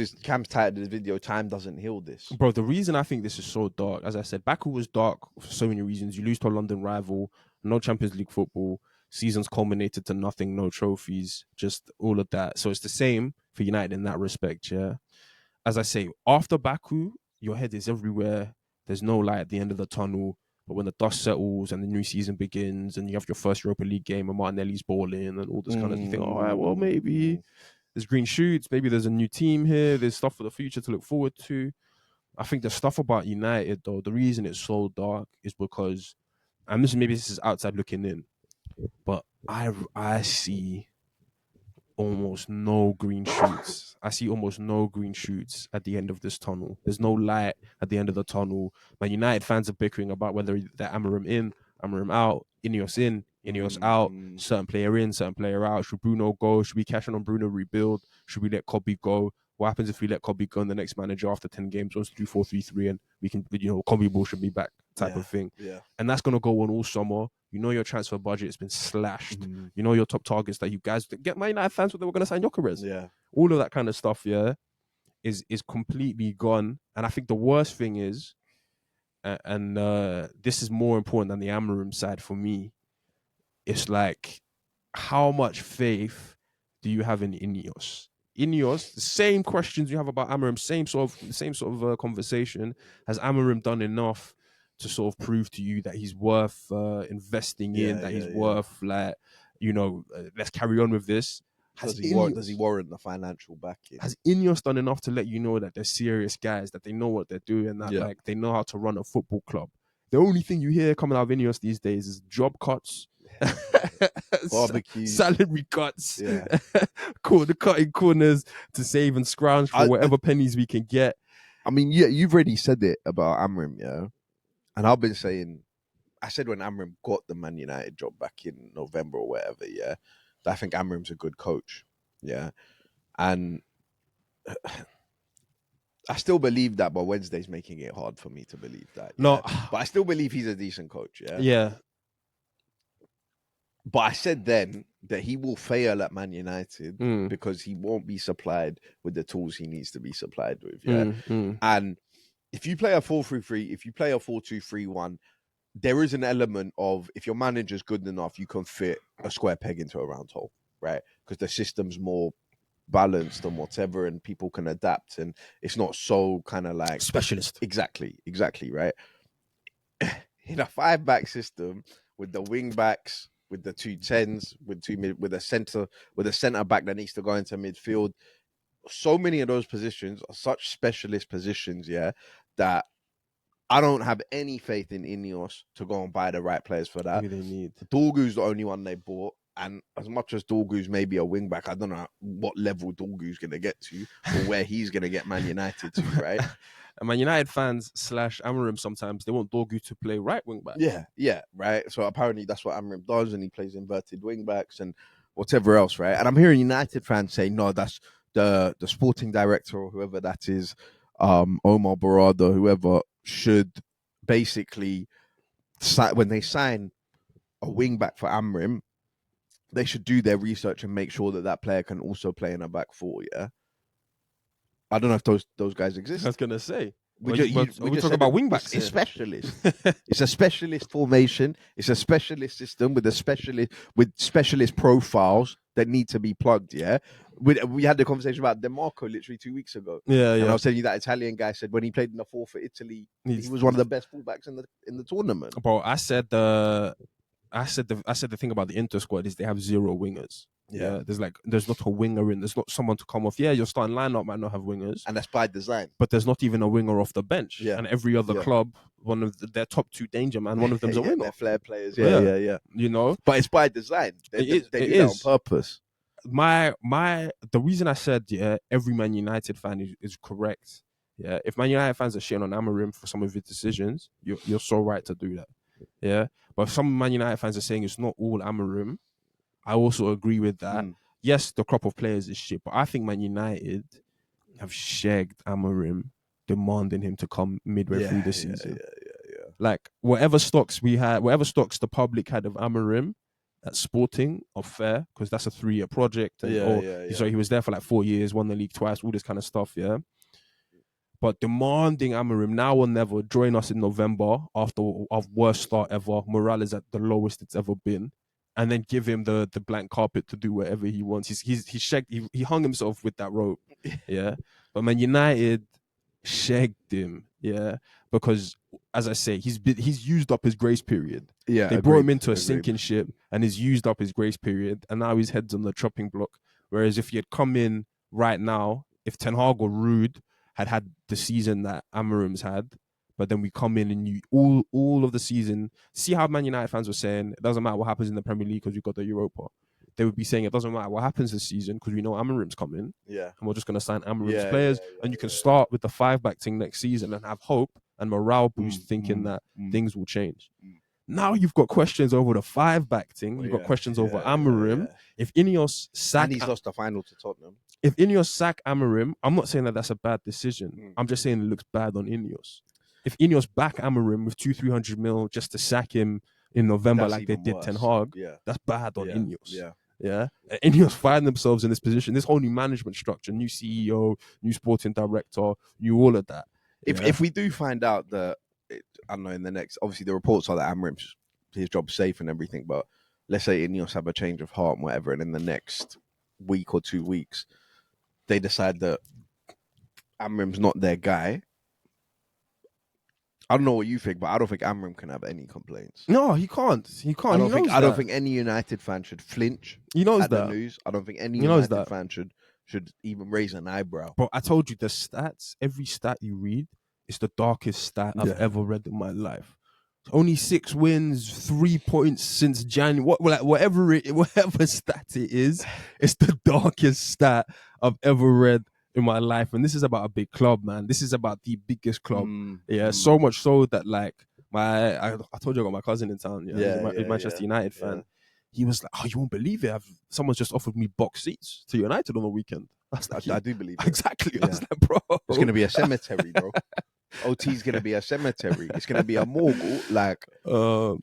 Speaker 1: titled this video, "Time Doesn't Heal This."
Speaker 2: Bro, the reason I think this is so dark, as I said, Baku was dark for so many reasons. You lose to a London rival, no Champions League football, seasons culminated to nothing, no trophies, just all of that. So it's the same for United in that respect, As I say, after Baku, your head is everywhere. There's no light at the end of the tunnel. But when the dust settles and the new season begins and you have your first Europa League game and Martinelli's balling and all this kind of thing, you think, all right, well, maybe there's green shoots. Maybe there's a new team here. There's stuff for the future to look forward to. I think the stuff about United, though, the reason it's so dark is because, and maybe this is outside looking in, but I see almost no green shoots. I see almost no green shoots at the end of this tunnel. There's no light at the end of the tunnel. My United fans are bickering about whether they're Amorim in, Amorim out, Ineos in, Ineos out, certain player in, certain player out. Should Bruno go? Should we cash in on Bruno, rebuild? Should we let Kobe go? What happens if we let Kobe go and the next manager after 10 games wants to do 4-3-3 and we can, Kobe ball should be back type of thing. And that's going to go on all summer. Your transfer budget has been slashed. Your top targets that you guys get. My United fans what they were going to sign Gyökeres. All of that kind of stuff, is completely gone. And I think the worst thing is, and this is more important than the Amorim side for me, it's like, how much faith do you have in Ineos? Ineos, the same questions you have about Amorim, same sort of conversation. Has Amorim done enough to sort of prove to you that he's worth investing in, that he's worth like, let's carry on with this.
Speaker 1: Does he warrant the financial backing?
Speaker 2: Has Ineos done enough to let you know that they're serious guys, that they know what they're doing, that like they know how to run a football club? The only thing you hear coming out of Ineos these days is job cuts,
Speaker 1: barbecues,
Speaker 2: salary cuts, cutting corners to save and scrounge for whatever pennies we can get.
Speaker 1: I mean, you've already said it about Amorim, and I've been saying, I said when Amorim got the Man United job back in November or whatever, that I think Amorim's a good coach, and I still believe that, but Wednesday's making it hard for me to believe that.
Speaker 2: No,
Speaker 1: but I still believe he's a decent coach.
Speaker 2: Yeah.
Speaker 1: But I said then that he will fail at Man United because he won't be supplied with the tools he needs to be supplied with. And if you play a 4-3-3, if you play a 4-2-3-1, there is an element of, if your manager's good enough, you can fit a square peg into a round hole, right? Because the system's more balanced and whatever, and people can adapt, and it's not so kind of like
Speaker 2: specialist.
Speaker 1: Exactly, right? In a 5-back system with the wing backs, with the 2 10s, with a centre back that needs to go into midfield, so many of those positions are such specialist positions, that I don't have any faith in Ineos to go and buy the right players for that.
Speaker 2: Maybe they need.
Speaker 1: Dorgu's the only one they bought. And as much as Dorgu's maybe a wing back, I don't know what level Dorgu's going to get to or where he's going to get Man United to, right?
Speaker 2: And Man United fans / Amorim, sometimes they want Dorgu to play right wing back.
Speaker 1: Yeah, right. So apparently that's what Amorim does, and he plays inverted wing backs and whatever else, right? And I'm hearing United fans say, no, that's the sporting director or whoever that is, Omar Barada, whoever, should basically, when they sign a wing back for Amorim, they should do their research and make sure that player can also play in a back 4, I don't know if those guys exist.
Speaker 2: I was going to say.
Speaker 1: We talk
Speaker 2: about wing backs.
Speaker 1: It's specialist. It's a specialist formation. It's a specialist system with specialist profiles that need to be plugged. We had the conversation about DeMarco literally 2 weeks ago. And I was telling you that Italian guy said when he played in the 4 for Italy, he was one of the best fullbacks in the tournament.
Speaker 2: Bro, I said the thing about the Inter squad is they have 0 wingers. There's not a winger in. There's not someone to come off. Your starting lineup might not have wingers,
Speaker 1: and that's by design.
Speaker 2: But there's not even a winger off the bench. And every other club, one of their top 2 danger man, one of them's a winger.
Speaker 1: They're flair players.
Speaker 2: But
Speaker 1: it's by design. They do that on purpose.
Speaker 2: The reason I said every Man United fan is correct. If Man United fans are shitting on Amorim for some of his decisions, you're so right to do that. But if some Man United fans are saying it's not all Amorim, I also agree with that. Yes, the crop of players is shit, but I think Man United have shagged Amorim, demanding him to come midway through the season. Like whatever stocks the public had of Amorim at Sporting are fair, because that's a 3-year project. So he was there for like 4 years, won the league twice, all this kind of stuff. But demanding Amorim now or never, join us in November after our worst start ever. Morale is at the lowest it's ever been. And then give him the blank carpet to do whatever he wants. He hung himself with that rope, But Man United shagged him, because as I say, he's used up his grace period. They brought him into a sinking ship, and he's used up his grace period, and now his head's on the chopping block. Whereas if he had come in right now, if Ten Hag or Ruud had the season that Amorim's had. But then we come in and all of the season, see how Man United fans were saying, it doesn't matter what happens in the Premier League because we've got the Europa. They would be saying it doesn't matter what happens this season because we know Amorim's coming. And we're just going to sign Amorim's players. And you can start with the 5-back thing next season and have hope and morale boost thinking that things will change. Now you've got questions over the 5-back thing. You've got questions over Amorim. If Ineos sack...
Speaker 1: And he's lost the final to Tottenham.
Speaker 2: If Ineos sack Amorim, I'm not saying that that's a bad decision. I'm just saying it looks bad on Ineos. If Ineos back Amorim with 200-300 mil just to sack him in November that's like they did worse. Ten Hag, that's bad on Ineos. Ineos find themselves in this position, this whole new management structure, new CEO, new sporting director, new all of that.
Speaker 1: If we do find out that, I don't know, in the next, obviously the reports are that Amorim's, his job's safe and everything, but let's say Ineos have a change of heart and whatever, and in the next week or 2 weeks, they decide that Amorim's not their guy, I don't know what you think, but I don't think Amorim can have any complaints.
Speaker 2: No, he can't. He can't.
Speaker 1: I
Speaker 2: He knows
Speaker 1: don't
Speaker 2: that.
Speaker 1: think any United fan should flinch
Speaker 2: He knows
Speaker 1: at the
Speaker 2: that.
Speaker 1: news. I don't think any
Speaker 2: He knows
Speaker 1: United
Speaker 2: that.
Speaker 1: fan should even raise an eyebrow.
Speaker 2: Bro, I told you the stats, every stat you read is the darkest stat I've ever read in my life. Only 6 wins, 3 points since January. Whatever stat it is, it's the darkest stat I've ever read in my life. And this is about a big club, man. This is about the biggest club. So much so that like I told you I got my cousin in town. He's a Manchester United fan. He was like, "Oh, you won't believe it! Someone's just offered me box seats to United on the weekend."
Speaker 1: I do believe it.
Speaker 2: Exactly. I was like, bro,
Speaker 1: it's gonna be a cemetery, bro. OT's gonna be a cemetery. It's gonna be a morgue, like.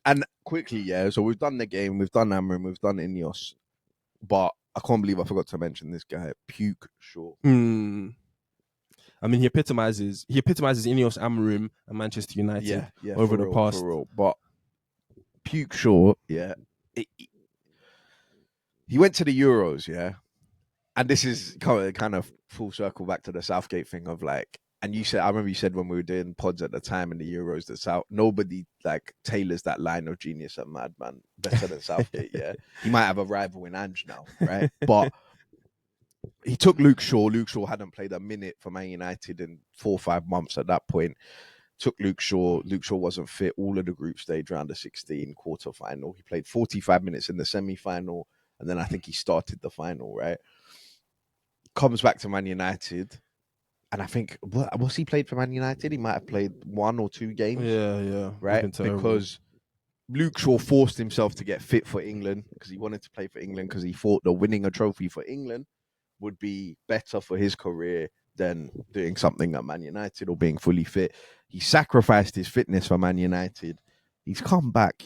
Speaker 1: And quickly, so we've done the game, we've done Amorim, we've done Ineos, but I can't believe I forgot to mention this guy, Puke Shaw.
Speaker 2: I mean, he epitomizes Ineos, Amorim, and Manchester United over the past.
Speaker 1: For real. But Puke Shaw, he went to the Euros, and this is kind of full circle back to the Southgate thing of like, and I remember you said when we were doing pods at the time in the Euros that nobody like tailors that line of genius and madman better than Southgate, He might have a rival in Ange now, right? But he took Luke Shaw. Luke Shaw hadn't played a minute for Man United in 4 or 5 months at that point. Took Luke Shaw. Luke Shaw wasn't fit all of the group stage, round of 16, quarter final. He played 45 minutes in the semi-final, and then I think he started the final, right? Comes back to Man United, and I think was he played for Man United? He might have played 1 or 2 games.
Speaker 2: Yeah.
Speaker 1: Right? Because Luke Shaw forced himself to get fit for England because he wanted to play for England because he thought that winning a trophy for England would be better for his career than doing something at Man United or being fully fit. He sacrificed his fitness for Man United. He's come back,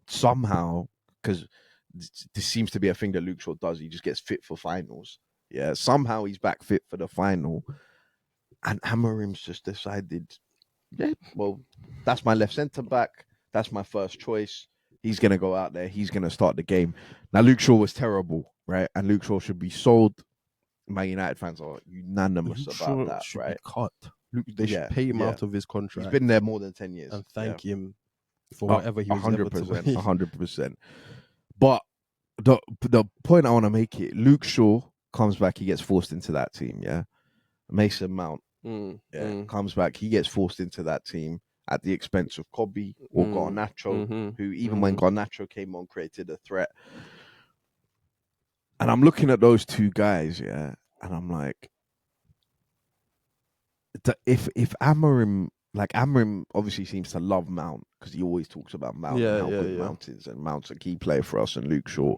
Speaker 1: somehow, because this seems to be a thing that Luke Shaw does. He just gets fit for finals. Somehow he's back fit for the final. And Amorim's just decided, well, that's my left centre back. That's my first choice. He's going to go out there. He's going to start the game. Now, Luke Shaw was terrible, right? And Luke Shaw should be sold. Man United fans are unanimous about that,
Speaker 2: should
Speaker 1: right?
Speaker 2: Be cut. They should pay him out of his contract.
Speaker 1: He's been there more than 10 years.
Speaker 2: And thank him for whatever he was
Speaker 1: 100%, 100%. But the point I want to make it, Luke Shaw comes back, he gets forced into that team, Mason Mount comes back, he gets forced into that team at the expense of Kobe or Garnacho, who even when Garnacho came on, created a threat. And I'm looking at those two guys, and I'm like, if Amorim, like Amorim obviously seems to love Mount because he always talks about Mount and how good Mount is, and Mount's a key player for us, and Luke Shaw.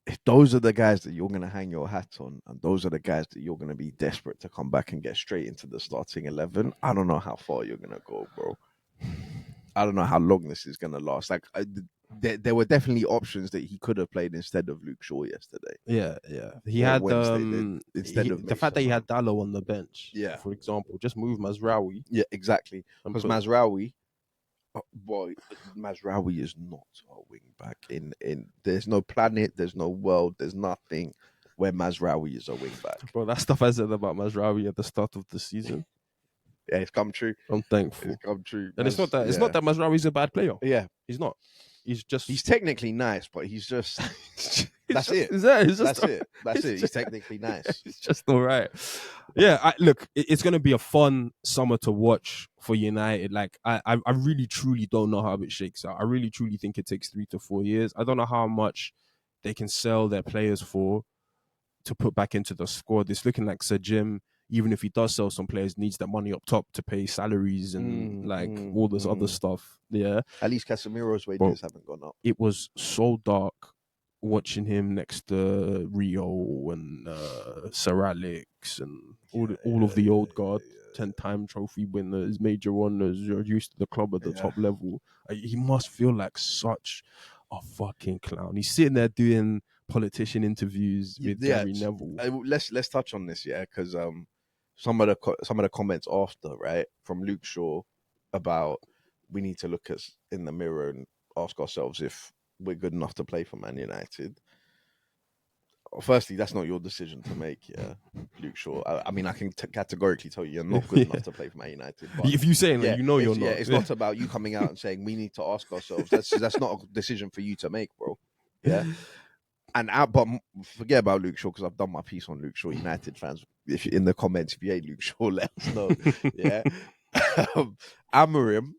Speaker 1: If those are the guys that you're going to hang your hat on, and those are the guys that you're going to be desperate to come back and get straight into the starting 11, I don't know how far you're going to go, bro. I don't know how long this is going to last. Like, there were definitely options that he could have played instead of Luke Shaw yesterday.
Speaker 2: Yeah. He had
Speaker 1: instead of
Speaker 2: the fact that he had Dallo on the bench.
Speaker 1: Yeah,
Speaker 2: for example, just move Mazraoui.
Speaker 1: Yeah, exactly. Because Mazraoui, Mazraoui is not a wing back. In there's no planet, there's no world, there's nothing where Mazraoui is a wing back.
Speaker 2: Bro, that stuff I said about Mazraoui at the start of the season.
Speaker 1: Yeah, it's come true.
Speaker 2: I'm thankful.
Speaker 1: It's come true.
Speaker 2: And it's not that Mazraoui's a bad player.
Speaker 1: Yeah.
Speaker 2: He's not. He's
Speaker 1: technically nice, but he's just that's it. That's it. He's technically nice.
Speaker 2: It's just all right. Yeah, look, it's gonna be a fun summer to watch for United. Like I really truly don't know how it shakes out. I really truly think it takes 3 to 4 years. I don't know how much they can sell their players for to put back into the squad. It's looking like Sir Jim, even if he does sell some players, needs that money up top to pay salaries and all this other stuff. Yeah.
Speaker 1: At least Casemiro's wages haven't gone up.
Speaker 2: It was so dark watching him next to Rio and Sir Alex and all of the old guard, 10-time trophy winners, major honours, you're used to the club at the top level. He must feel like such a fucking clown. He's sitting there doing politician interviews with Gary Neville.
Speaker 1: Let's touch on this, because some of the comments after, right, from Luke Shaw about we need to look in the mirror and ask ourselves if we're good enough to play for Man United. firstly, that's not your decision to make, yeah, Luke Shaw. I mean, I can categorically tell you, you're not good enough to play for Man United. But
Speaker 2: If you saying that, you're not.
Speaker 1: it's not about you coming out and saying we need to ask ourselves. That's not a decision for you to make, bro. Yeah. But forget about Luke Shaw because I've done my piece on Luke Shaw. United fans, if in the comments, if you hate Luke Shaw, let us know. Yeah. Amorim,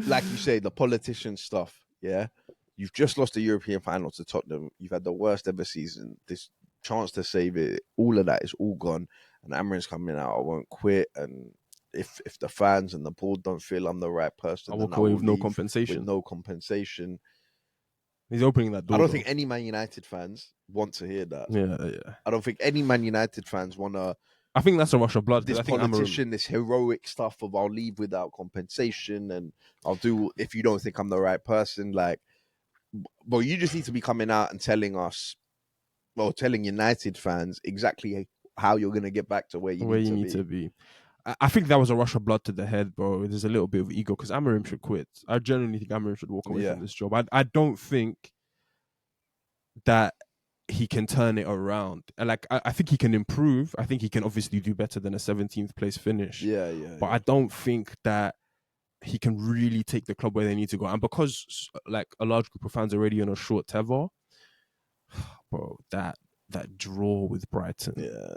Speaker 1: like you say, the politician stuff. Yeah. You've just lost the European final to Tottenham. You've had the worst ever season. This chance to save it, all of that is all gone. And Amorim's coming out, I won't quit. And if the fans and the board don't feel I'm the right person,
Speaker 2: I
Speaker 1: then
Speaker 2: walk
Speaker 1: I
Speaker 2: away
Speaker 1: will
Speaker 2: with no
Speaker 1: leave
Speaker 2: compensation.
Speaker 1: with no compensation.
Speaker 2: He's opening that door.
Speaker 1: I don't think any Man United fans want to hear that.
Speaker 2: Yeah.
Speaker 1: I don't think any Man United fans want to.
Speaker 2: I think that's a rush of blood.
Speaker 1: This
Speaker 2: I think
Speaker 1: politician, this heroic stuff of I'll leave without compensation and I'll do if you don't think I'm the right person. Like, well, you just need to be coming out and telling us, well, telling United fans exactly how you're going to get back to where you need to be.
Speaker 2: I think that was a rush of blood to the head, bro. There's a little bit of ego because Amorim should quit. I genuinely think Amorim should walk away from this job. I don't think that he can turn it around. Like I think he can improve. I think he can obviously do better than a 17th place finish. But I don't think that he can really take the club where they need to go. And because like a large group of fans are already on a short tether, bro, that draw with Brighton,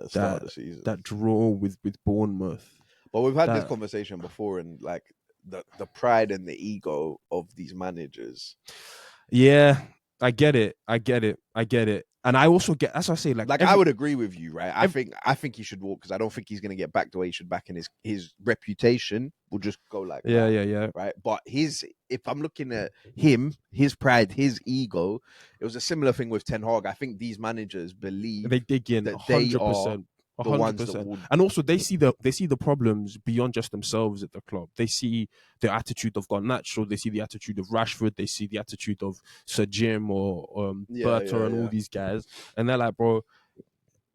Speaker 1: start of the season,
Speaker 2: that draw with Bournemouth.
Speaker 1: But we've had this conversation before, and like the pride and the ego of these managers.
Speaker 2: Yeah, I get it. And I also get, as I say,
Speaker 1: I would agree with you, right? I think he should walk because I don't think he's going to get back the way he should back, and his reputation will just go like
Speaker 2: yeah.
Speaker 1: Right, but if I'm looking at him, his pride, his ego, it was a similar thing with Ten Hag. I think these managers believe
Speaker 2: they dig in
Speaker 1: that
Speaker 2: 100%.
Speaker 1: they are the ones that would...
Speaker 2: And also they see the problems beyond just themselves at the club. They see the attitude of Garnacho, they see the attitude of Rashford, they see the attitude of Sir Jim or Berta and all these guys, and they're like, bro,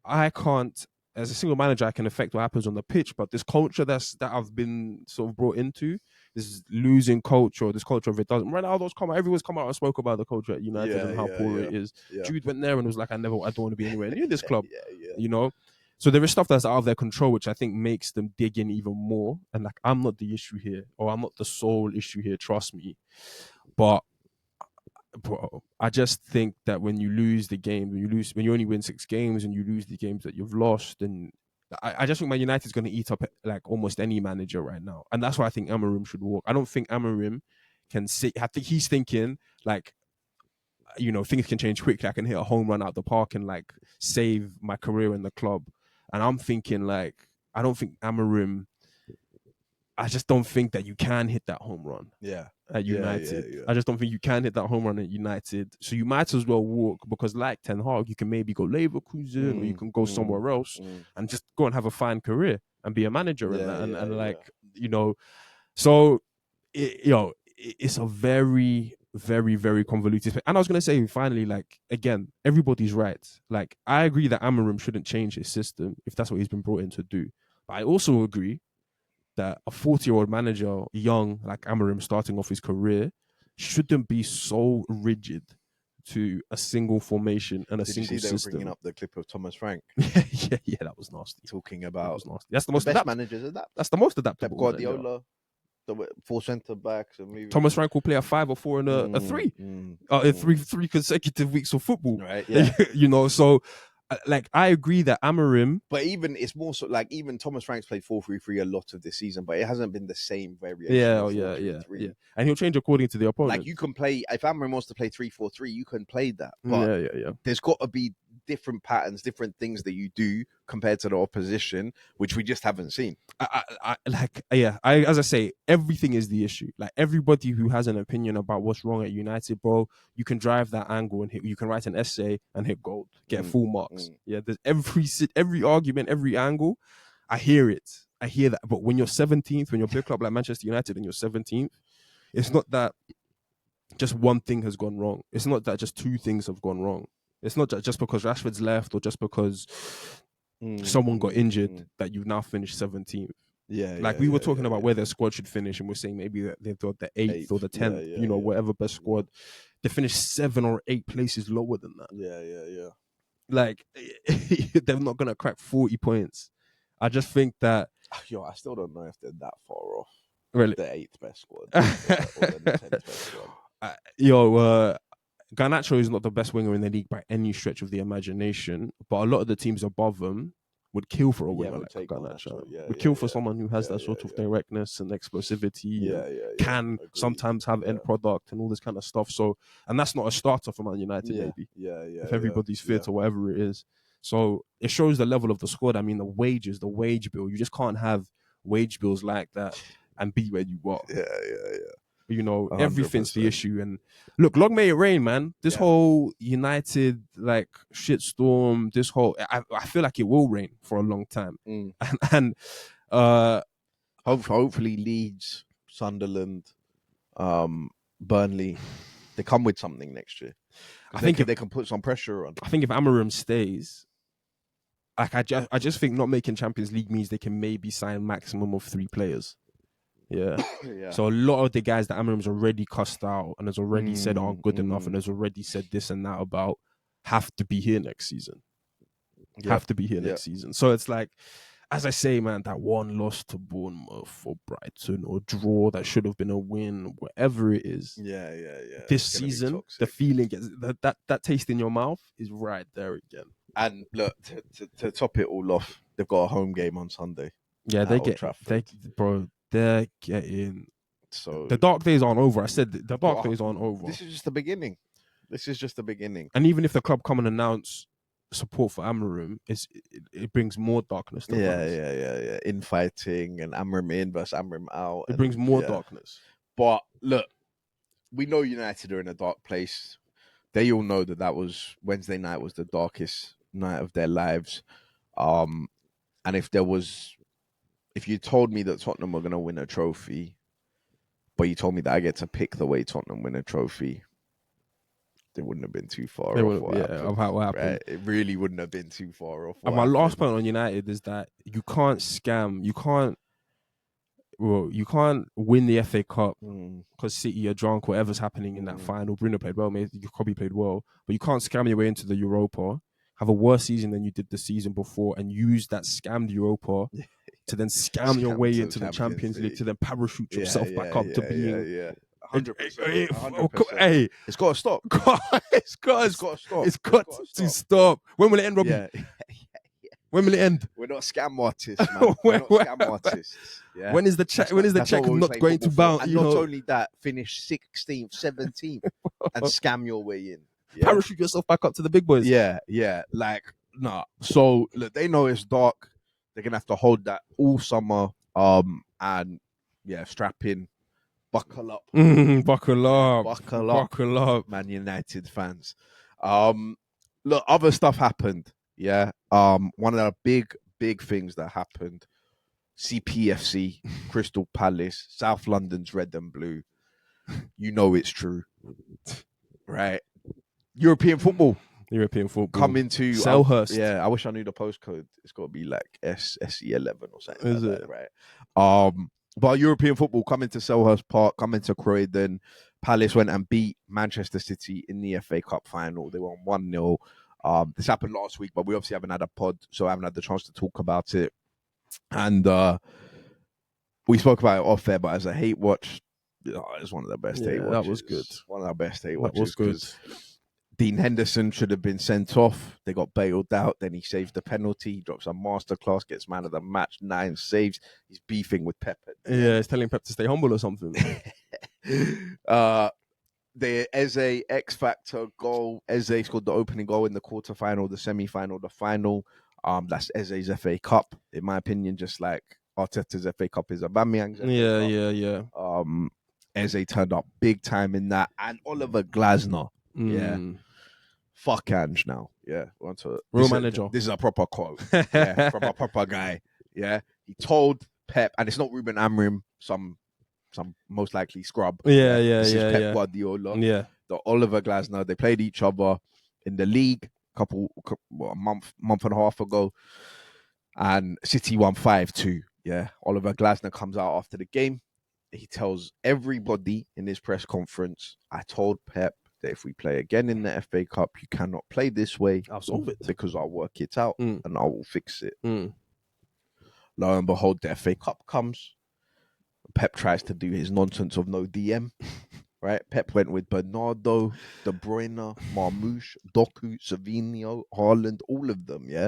Speaker 2: I can't, as a single manager, I can affect what happens on the pitch, but this culture that I've been sort of brought into, this losing culture, this culture of it doesn't. Everyone's come out and spoke about the culture at United and how poor it is. Jude went there and was like, I don't want to be anywhere near this club. You know? So there is stuff that's out of their control, which I think makes them dig in even more. And like, I'm not the issue here, or I'm not the sole issue here, trust me. But bro, I just think that when you lose the game, when you only win 6 games and you lose the games that you've lost, and I just think Man United's going to eat up like almost any manager right now. And that's why I think Amorim should walk. I don't think Amorim can sit. I think he's thinking like, you know, things can change quickly. I can hit a home run out the park and like save my career in the club. And I'm thinking like, I don't think Amorim, I just don't think that you can hit that home run at United. I just don't think you can hit that home run at United. So you might as well walk because like Ten Hag, you can maybe go Leverkusen or you can go somewhere else and just go and have a fine career and be a manager in that. You know, so, it's a very, very, very convoluted thing. And I was going to say, finally, like, again, everybody's right. Like, I agree that Amorim shouldn't change his system if that's what he's been brought in to do. But I also agree that a 40-year-old manager, young, like Amorim, starting off his career, shouldn't be so rigid to a single formation and a single system. Did you see they were
Speaker 1: bringing up the clip of Thomas Frank?
Speaker 2: yeah, that was nasty.
Speaker 1: Talking about
Speaker 2: that's the most
Speaker 1: best managers adapt.
Speaker 2: That's the most adaptable.
Speaker 1: Pep Guardiola, the 4 centre backs, and
Speaker 2: Thomas Frank will play a 5 or 4 and a 3 in three consecutive weeks of football.
Speaker 1: Right? Yeah.
Speaker 2: You know, so. Like, I agree that Amorim...
Speaker 1: But even, it's more so, like, even Thomas Frank's played 4-3-3 a lot of this season, but it hasn't been the same variation.
Speaker 2: Yeah. And he'll change according to the opponent.
Speaker 1: Like, you can play... If Amorim wants to play 3-4-3, you can play that. But
Speaker 2: yeah.
Speaker 1: There's got to be different patterns, different things that you do compared to the opposition, which we just haven't seen.
Speaker 2: As I say, everything is the issue. Like, everybody who has an opinion about what's wrong at United, bro, you can drive that angle and you can write an essay and hit gold, get full marks. Yeah, there's every argument, every angle. I hear it. I hear that. But when you're 17th, when you're a big club like Manchester United and you're 17th, it's not that just one thing has gone wrong. It's not that just 2 things have gone wrong. It's not just because Rashford's left or just because someone got injured that you've now finished 17th. We were talking about where their squad should finish, and we're saying maybe that they've got the 8th or the 10th, whatever best squad. They finished 7 or 8 places lower than that.
Speaker 1: Yeah.
Speaker 2: like they're not gonna crack 40 points. I just think that
Speaker 1: Yo, I still don't know if they're that far off
Speaker 2: really,
Speaker 1: the 8th best squad or the 10th best squad.
Speaker 2: Garnacho is not the best winger in the league by any stretch of the imagination, but a lot of the teams above him would kill for a winger like Garnacho. Would kill for someone who has that sort of directness and explosivity, can sometimes have end product and all this kind of stuff. So, and that's not a starter for Man United, maybe. If everybody's fit or whatever it is. So it shows the level of the squad. I mean, the wages, the wage bill. You just can't have wage bills like that and be where you are. You know, 100%. Everything's the issue. And look, long may it rain, man. This whole United like shitstorm, this whole I feel like it will rain for a long time. And
Speaker 1: hopefully Leeds, Sunderland, Burnley, they come with something next year. I think if they can put some pressure on.
Speaker 2: I think if Amorim stays, like I just think not making Champions League means they can maybe sign maximum of 3 players. Yeah. So a lot of the guys that Amorim's already cussed out and has already said aren't good enough and has already said this and that about have to be here next season. Have to be here next season. So it's like, as I say, man, that one loss to Bournemouth or Brighton or draw that should have been a win, whatever it is. This season, the feeling is that taste in your mouth is right there again.
Speaker 1: And look, to top it all off, they've got a home game on Sunday.
Speaker 2: Yeah, they're getting. So the dark days aren't over. I said the dark days aren't over.
Speaker 1: This is just the beginning.
Speaker 2: And even if the club come and announce support for Amorim, it brings more darkness. To
Speaker 1: Infighting and Amorim in versus Amorim out.
Speaker 2: It brings more darkness.
Speaker 1: But look, we know United are in a dark place. They all know that was Wednesday night was the darkest night of their lives. And if you told me that Tottenham were going to win a trophy, but you told me that I get to pick the way Tottenham win a trophy, they wouldn't have been too far off what happened. Right? It really wouldn't have been too far off.
Speaker 2: And my last point on United is that you can't scam. You can't win the FA Cup because City are drunk, whatever's happening in that final. Bruno played well, maybe you probably played well, but you can't scam your way into the Europa, have a worse season than you did the season before, and use that scammed Europa to then scam your way into the Champions League, to then parachute yourself back up to being
Speaker 1: 100%. Hey, it's got to stop.
Speaker 2: It's got to stop. When will it end, Robbie? When will it end?
Speaker 1: We're not scam artists, man. We're not scam artists. Yeah.
Speaker 2: When is the check? When is the check not going to bounce?
Speaker 1: And not only that, finish 16th, 17th, and scam your way in. Yeah?
Speaker 2: Parachute yourself back up to the big boys.
Speaker 1: Yeah. Like, nah. So look, they know it's dark. They're gonna have to hold that all summer. And strap in, buckle up,
Speaker 2: buckle up,
Speaker 1: Man United fans. Look, other stuff happened. Yeah. One of the big things that happened. CPFC, Crystal Palace, South London's red and blue. You know it's true, right? European football coming to
Speaker 2: Selhurst.
Speaker 1: I wish I knew the postcode. It's got to be like SE11 or something. Is like it? That, right? But European football coming to Selhurst Park, coming to Croydon. Palace went and beat Manchester City in the FA Cup final. They won 1-0. This happened last week, but we obviously haven't had a pod, so I haven't had the chance to talk about it. And we spoke about it off air, but as a hate watch, it's one of the best hate watches.
Speaker 2: That was good.
Speaker 1: One of the best hate watches.
Speaker 2: That was good.
Speaker 1: Dean Henderson should have been sent off. They got bailed out. Then he saved the penalty. He drops a masterclass, gets man of the match, 9 saves. He's beefing with Pep.
Speaker 2: Yeah, he's telling Pep to stay humble or something.
Speaker 1: The Eze X Factor goal. Eze scored the opening goal in the quarterfinal, the semi-final, the final. That's Eze's FA Cup, in my opinion. Just like Arteta's FA Cup is Aubameyang's FA Cup. Eze turned up big time in that, and Oliver Glasner. Fuck Ange now. Yeah,
Speaker 2: real manager.
Speaker 1: This is a proper quote. Yeah, from a proper guy. Yeah, he told Pep, and it's not Ruben Amorim, some most likely scrub. This is Pep Guardiola.
Speaker 2: Yeah,
Speaker 1: the Oliver Glasner. They played each other in the league a month and a half ago, and City won 5-2. Yeah, Oliver Glasner comes out after the game. He tells everybody in his press conference, "I told Pep that if we play again in the FA Cup, you cannot play this way.
Speaker 2: I'll solve it.
Speaker 1: Because I'll work it out
Speaker 2: Mm.
Speaker 1: and I will fix it.
Speaker 2: Mm.
Speaker 1: Lo and behold, the FA Cup comes. Pep tries to do his nonsense of no DM. Right? Pep went with Bernardo, De Bruyne, Marmoush, Doku, Savinho, Haaland, all of them, yeah?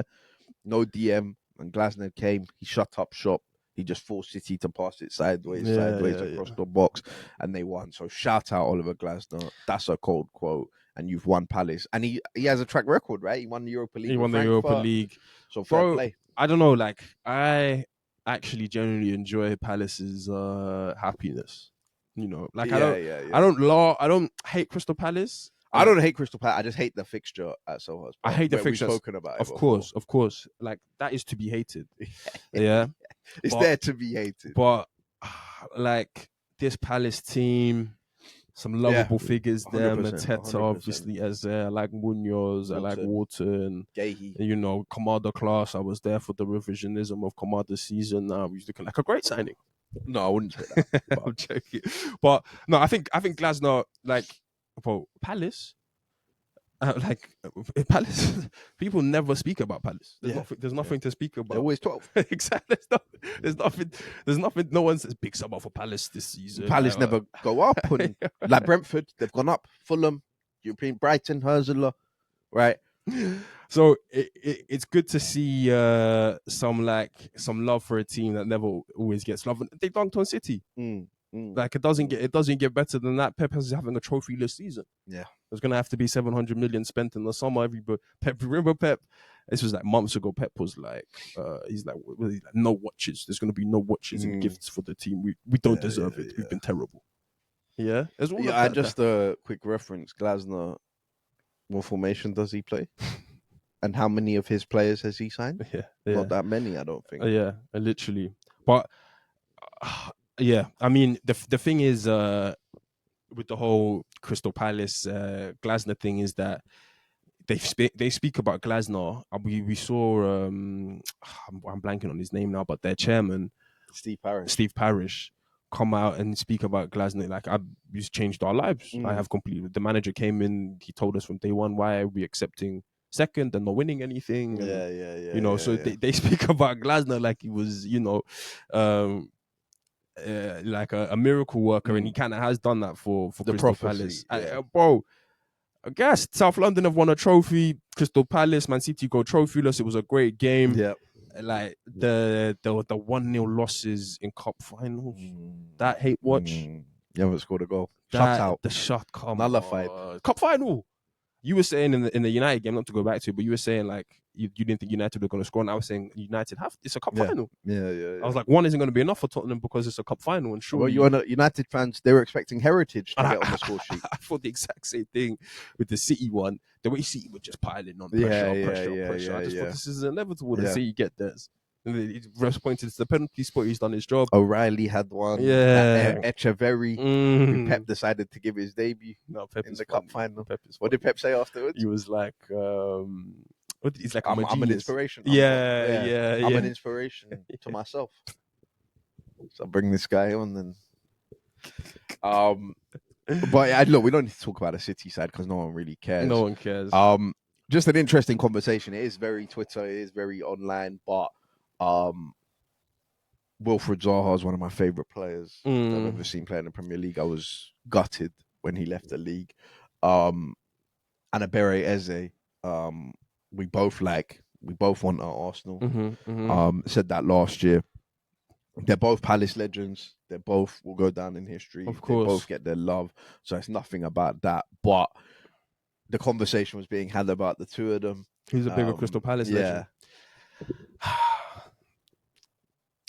Speaker 1: No DM. And Glasner came, he shut up shop. He just forced City to pass it sideways across the box, and they won. So shout out Oliver Glasner. That's a cold quote. And you've won Palace. And he has a track record, right? He won the Europa League.
Speaker 2: He won the Europa League.
Speaker 1: So fair
Speaker 2: Bro,
Speaker 1: play.
Speaker 2: I don't know. Like, I actually genuinely enjoy Palace's happiness. You know, like I don't hate Crystal Palace.
Speaker 1: I don't hate Crystal Palace. I just hate the fixture at Selhurst.
Speaker 2: I hate the fixture.
Speaker 1: We've spoken about it.
Speaker 2: Of course. Like, that is to be hated. Yeah,
Speaker 1: it's there to be hated.
Speaker 2: But like, this Palace team, some lovable figures there. Mateta, obviously, as I like Munoz, I like Wharton,
Speaker 1: Gahey.
Speaker 2: You know, Kamada class. I was there for the revisionism of Kamada's season. Now he's looking like a great signing.
Speaker 1: No, I wouldn't say that.
Speaker 2: I'm joking. But no, I think Glasner, like, well, Palace. Palace, people never speak about Palace. There's nothing to speak about.
Speaker 1: They're always 12.
Speaker 2: Exactly. There's nothing. No one says big summer for Palace this season.
Speaker 1: Palace never go up. And, like Brentford, they've gone up. Fulham, European, Brighton, Hursular, right?
Speaker 2: So it's good to see some love for a team that never always gets love. They dunked on City. Like, it doesn't get better than that. Pep is having a trophyless season.
Speaker 1: Yeah,
Speaker 2: there's gonna have to be 700 million spent in the summer. Remember Pep? This was like months ago. Pep was like, he's like, no watches. There's gonna be no watches and gifts for the team. We don't deserve it. We've been terrible. Yeah,
Speaker 1: just a quick reference. Glasner, what formation does he play? And how many of his players has he signed?
Speaker 2: Yeah.
Speaker 1: Not that many, I don't think.
Speaker 2: Literally. But yeah, I mean, the thing is, with the whole Crystal Palace Glasner thing, is that they speak about Glasner. We saw I'm blanking on his name now, but their chairman, Steve Parish, come out and speak about Glasner. Like, he's changed our lives. I have completely. The manager came in, he told us from day one, why are we accepting second and not winning anything? And, you know, they speak about Glasner like he was, you know, like a miracle worker, and he kind of has done that for Crystal Palace. Bro, I guess South London have won a trophy. Crystal Palace, Man City go trophyless. It was a great game.
Speaker 1: Yeah,
Speaker 2: like the 1-0 losses in cup finals. That hate watch.
Speaker 1: You haven't scored a goal. Shut out.
Speaker 2: The shot come
Speaker 1: nullified.
Speaker 2: Cup final. You were saying in the United game, not to go back to it, but you were saying like you didn't think United were going to score, and I was saying United it's a cup final.
Speaker 1: Yeah.
Speaker 2: I was like, one isn't going to be enough for Tottenham because it's a cup final, and sure.
Speaker 1: Well, you're United fans. They were expecting Heritage to get on the score sheet.
Speaker 2: I thought the exact same thing with the City one. The way City were just piling on pressure. I just thought this is inevitable that City get theirs. And he pointed to the penalty spot. He's done his job.
Speaker 1: O'Reilly had one.
Speaker 2: Yeah.
Speaker 1: Echeverry. Who Pep decided to give his debut in the cup final. What did Pep say afterwards?
Speaker 2: He was like, he's like,
Speaker 1: I'm an inspiration. I'm an inspiration to myself. So I bring this guy on and but look, we don't need to talk about the City side because no one really cares.
Speaker 2: No one cares.
Speaker 1: Just an interesting conversation. It is very Twitter. It is very online, but Wilfried Zaha is one of my favorite players I've ever seen play in the Premier League. I was gutted when he left the league. And Abere Eze, we both want at Arsenal. Said that last year. They're both Palace legends. They both will go down in history.
Speaker 2: Of course.
Speaker 1: They both get their love. So it's nothing about that. But the conversation was being had about the two of them.
Speaker 2: Who's a bigger Crystal Palace legend?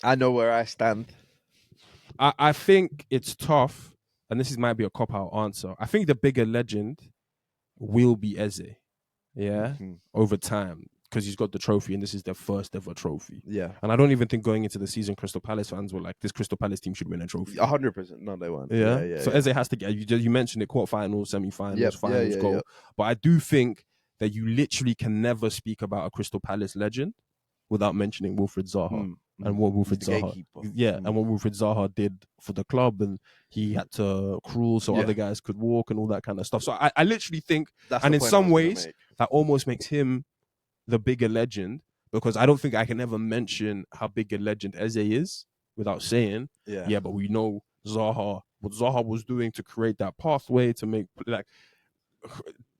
Speaker 1: I know where I stand.
Speaker 2: I think it's tough, and this might be a cop-out answer. I think the bigger legend will be Eze, over time, because he's got the trophy, and this is their first ever trophy.
Speaker 1: Yeah.
Speaker 2: And I don't even think going into the season, Crystal Palace fans were like, this Crystal Palace team should win a trophy.
Speaker 1: 100%. No, they won't.
Speaker 2: Yeah. So Eze has to get, you mentioned it, quarterfinals, semi-finals, finals, goal. But I do think that you literally can never speak about a Crystal Palace legend without mentioning Wilfried Zaha. and what
Speaker 1: He's
Speaker 2: Wilfred
Speaker 1: the
Speaker 2: Zaha,
Speaker 1: gatekeeper.
Speaker 2: and what Wilfred Zaha did for the club, and he had to crawl so other guys could walk and all that kind of stuff. So I literally think,
Speaker 1: That's
Speaker 2: and
Speaker 1: the
Speaker 2: in
Speaker 1: point I
Speaker 2: some
Speaker 1: was gonna
Speaker 2: ways,
Speaker 1: make.
Speaker 2: that almost makes him the bigger legend, because I don't think I can ever mention how big a legend Eze is without saying, yeah, but we know Zaha, what Zaha was doing to create that pathway to make, like,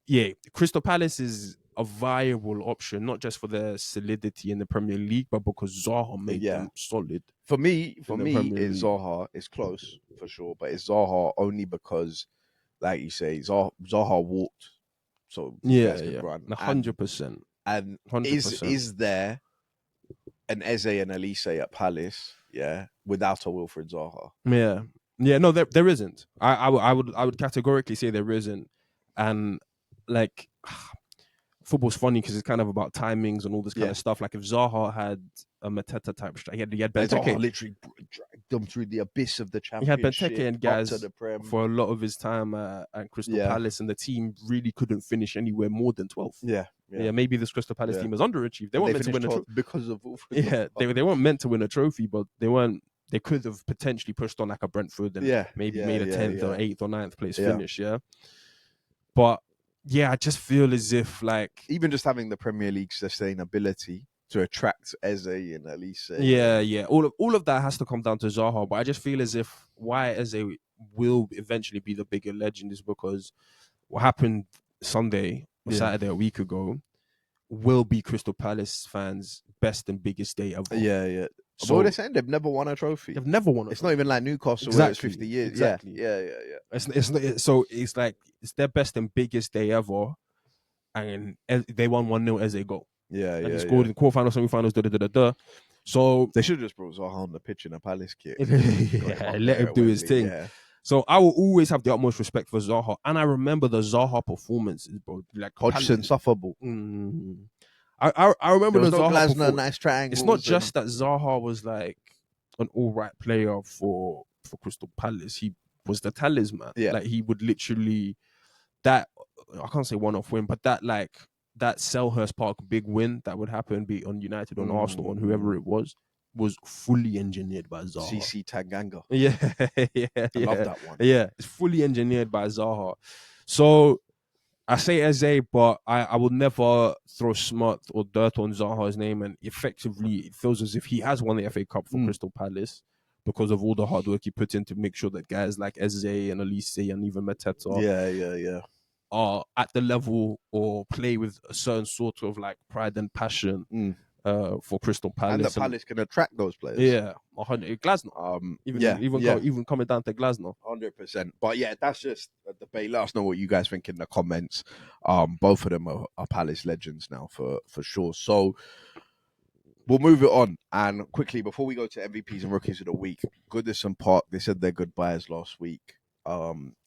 Speaker 2: yeah, Crystal Palace is a viable option, not just for their solidity in the Premier League, but because Zaha made them solid.
Speaker 1: For me,
Speaker 2: in the Premier
Speaker 1: it's
Speaker 2: League.
Speaker 1: Zaha. It's close for sure, but it's Zaha only because, like you say, Zaha walked, so you guys could run.
Speaker 2: 100%.
Speaker 1: And
Speaker 2: 100%.
Speaker 1: is there an Eze and Elise at Palace? Yeah, without a Wilfred Zaha.
Speaker 2: Yeah. No, there isn't. I would categorically say there isn't, and like, football's funny because it's kind of about timings and all this kind of stuff. Like if Zaha had a Mateta type strike, he had Benteke.
Speaker 1: Zaha literally dragged them through the abyss of the
Speaker 2: He had
Speaker 1: Championship.
Speaker 2: Benteke and guys
Speaker 1: up to the Prem.
Speaker 2: for a lot of his time at Crystal Palace, and the team really couldn't finish anywhere more than 12th.
Speaker 1: Yeah.
Speaker 2: Maybe this Crystal Palace team was underachieved. They weren't meant to win a trophy
Speaker 1: because of
Speaker 2: they weren't meant to win a trophy, but they weren't. They could have potentially pushed on like a Brentford and maybe made a 10th or 8th or 9th place finish. But I just feel as if, like,
Speaker 1: even just having the Premier League sustainability to attract Eze and Elise.
Speaker 2: All of that has to come down to Zaha. But I just feel as if why Eze will eventually be the bigger legend is because what happened Sunday or Saturday a week ago will be Crystal Palace fans' best and biggest day ever.
Speaker 1: Yeah. So they're saying they've never won a trophy.
Speaker 2: They've never won a trophy.
Speaker 1: It's not even like Newcastle where it's 50 years.
Speaker 2: Exactly.
Speaker 1: Yeah.
Speaker 2: So it's like it's their best and biggest day ever, and they won 1-0 as they go. And he scored in quarterfinals, semi-finals, So
Speaker 1: they should have just brought Zaha on the pitch in a Palace kit.
Speaker 2: Let him do his thing. Yeah. So I will always have the utmost respect for Zaha, and I remember the Zaha performances, bro. Like
Speaker 1: Hodgson sufferable.
Speaker 2: I remember the Zaha
Speaker 1: Glasner, nice triangles.
Speaker 2: It's not just that Zaha was like an all right player for Crystal Palace. He was the talisman. Like he would literally I can't say one-off win, but that Selhurst Park big win that would happen, be it on United, on Arsenal, on whoever it was fully engineered by Zaha.
Speaker 1: CC Tanganga.
Speaker 2: I
Speaker 1: love that one.
Speaker 2: Yeah, it's fully engineered by Zaha. So I say Eze, but I will never throw smut or dirt on Zaha's name, and effectively it feels as if he has won the FA Cup for Crystal Palace because of all the hard work he put in to make sure that guys like Eze and Elise and even Mateta are at the level or play with a certain sort of like pride and passion for Crystal Palace.
Speaker 1: And the Palace can attract those players.
Speaker 2: Yeah, 100. Glasner. Even coming down to Glasner.
Speaker 1: 100%. But yeah, that's just a debate. Let us know what you guys think in the comments. Both of them are Palace legends now for sure. So we'll move it on. And quickly, before we go to MVPs and Rookies of the Week, Goodison Park, they said their goodbyes last week.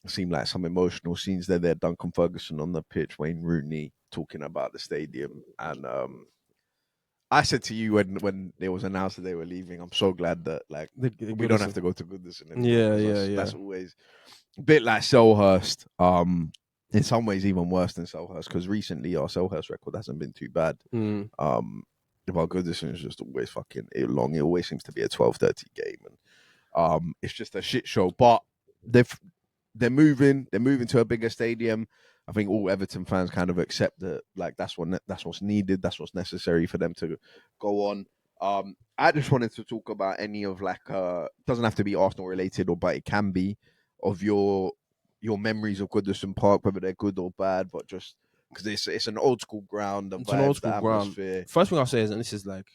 Speaker 1: Seemed like some emotional scenes there. Duncan Ferguson on the pitch, Wayne Rooney talking about the stadium. And I said to you when it was announced that they were leaving, I'm so glad that we don't have to go to Goodison anymore. That's always a bit like Selhurst. In some ways even worse than Selhurst, because recently our Selhurst record hasn't been too bad. But Goodison is just always fucking long. It always seems to be a 12:30 game, and it's just a shit show. But they're moving to a bigger stadium. I think all Everton fans kind of accept that, like, that's what's needed, that's what's necessary for them to go on. I just wanted to talk about any of doesn't have to be Arsenal related, but it can be, of your memories of Goodison Park, whether they're good or bad, but just because it's an old school ground, the atmosphere.
Speaker 2: First thing I'll say is, and this is like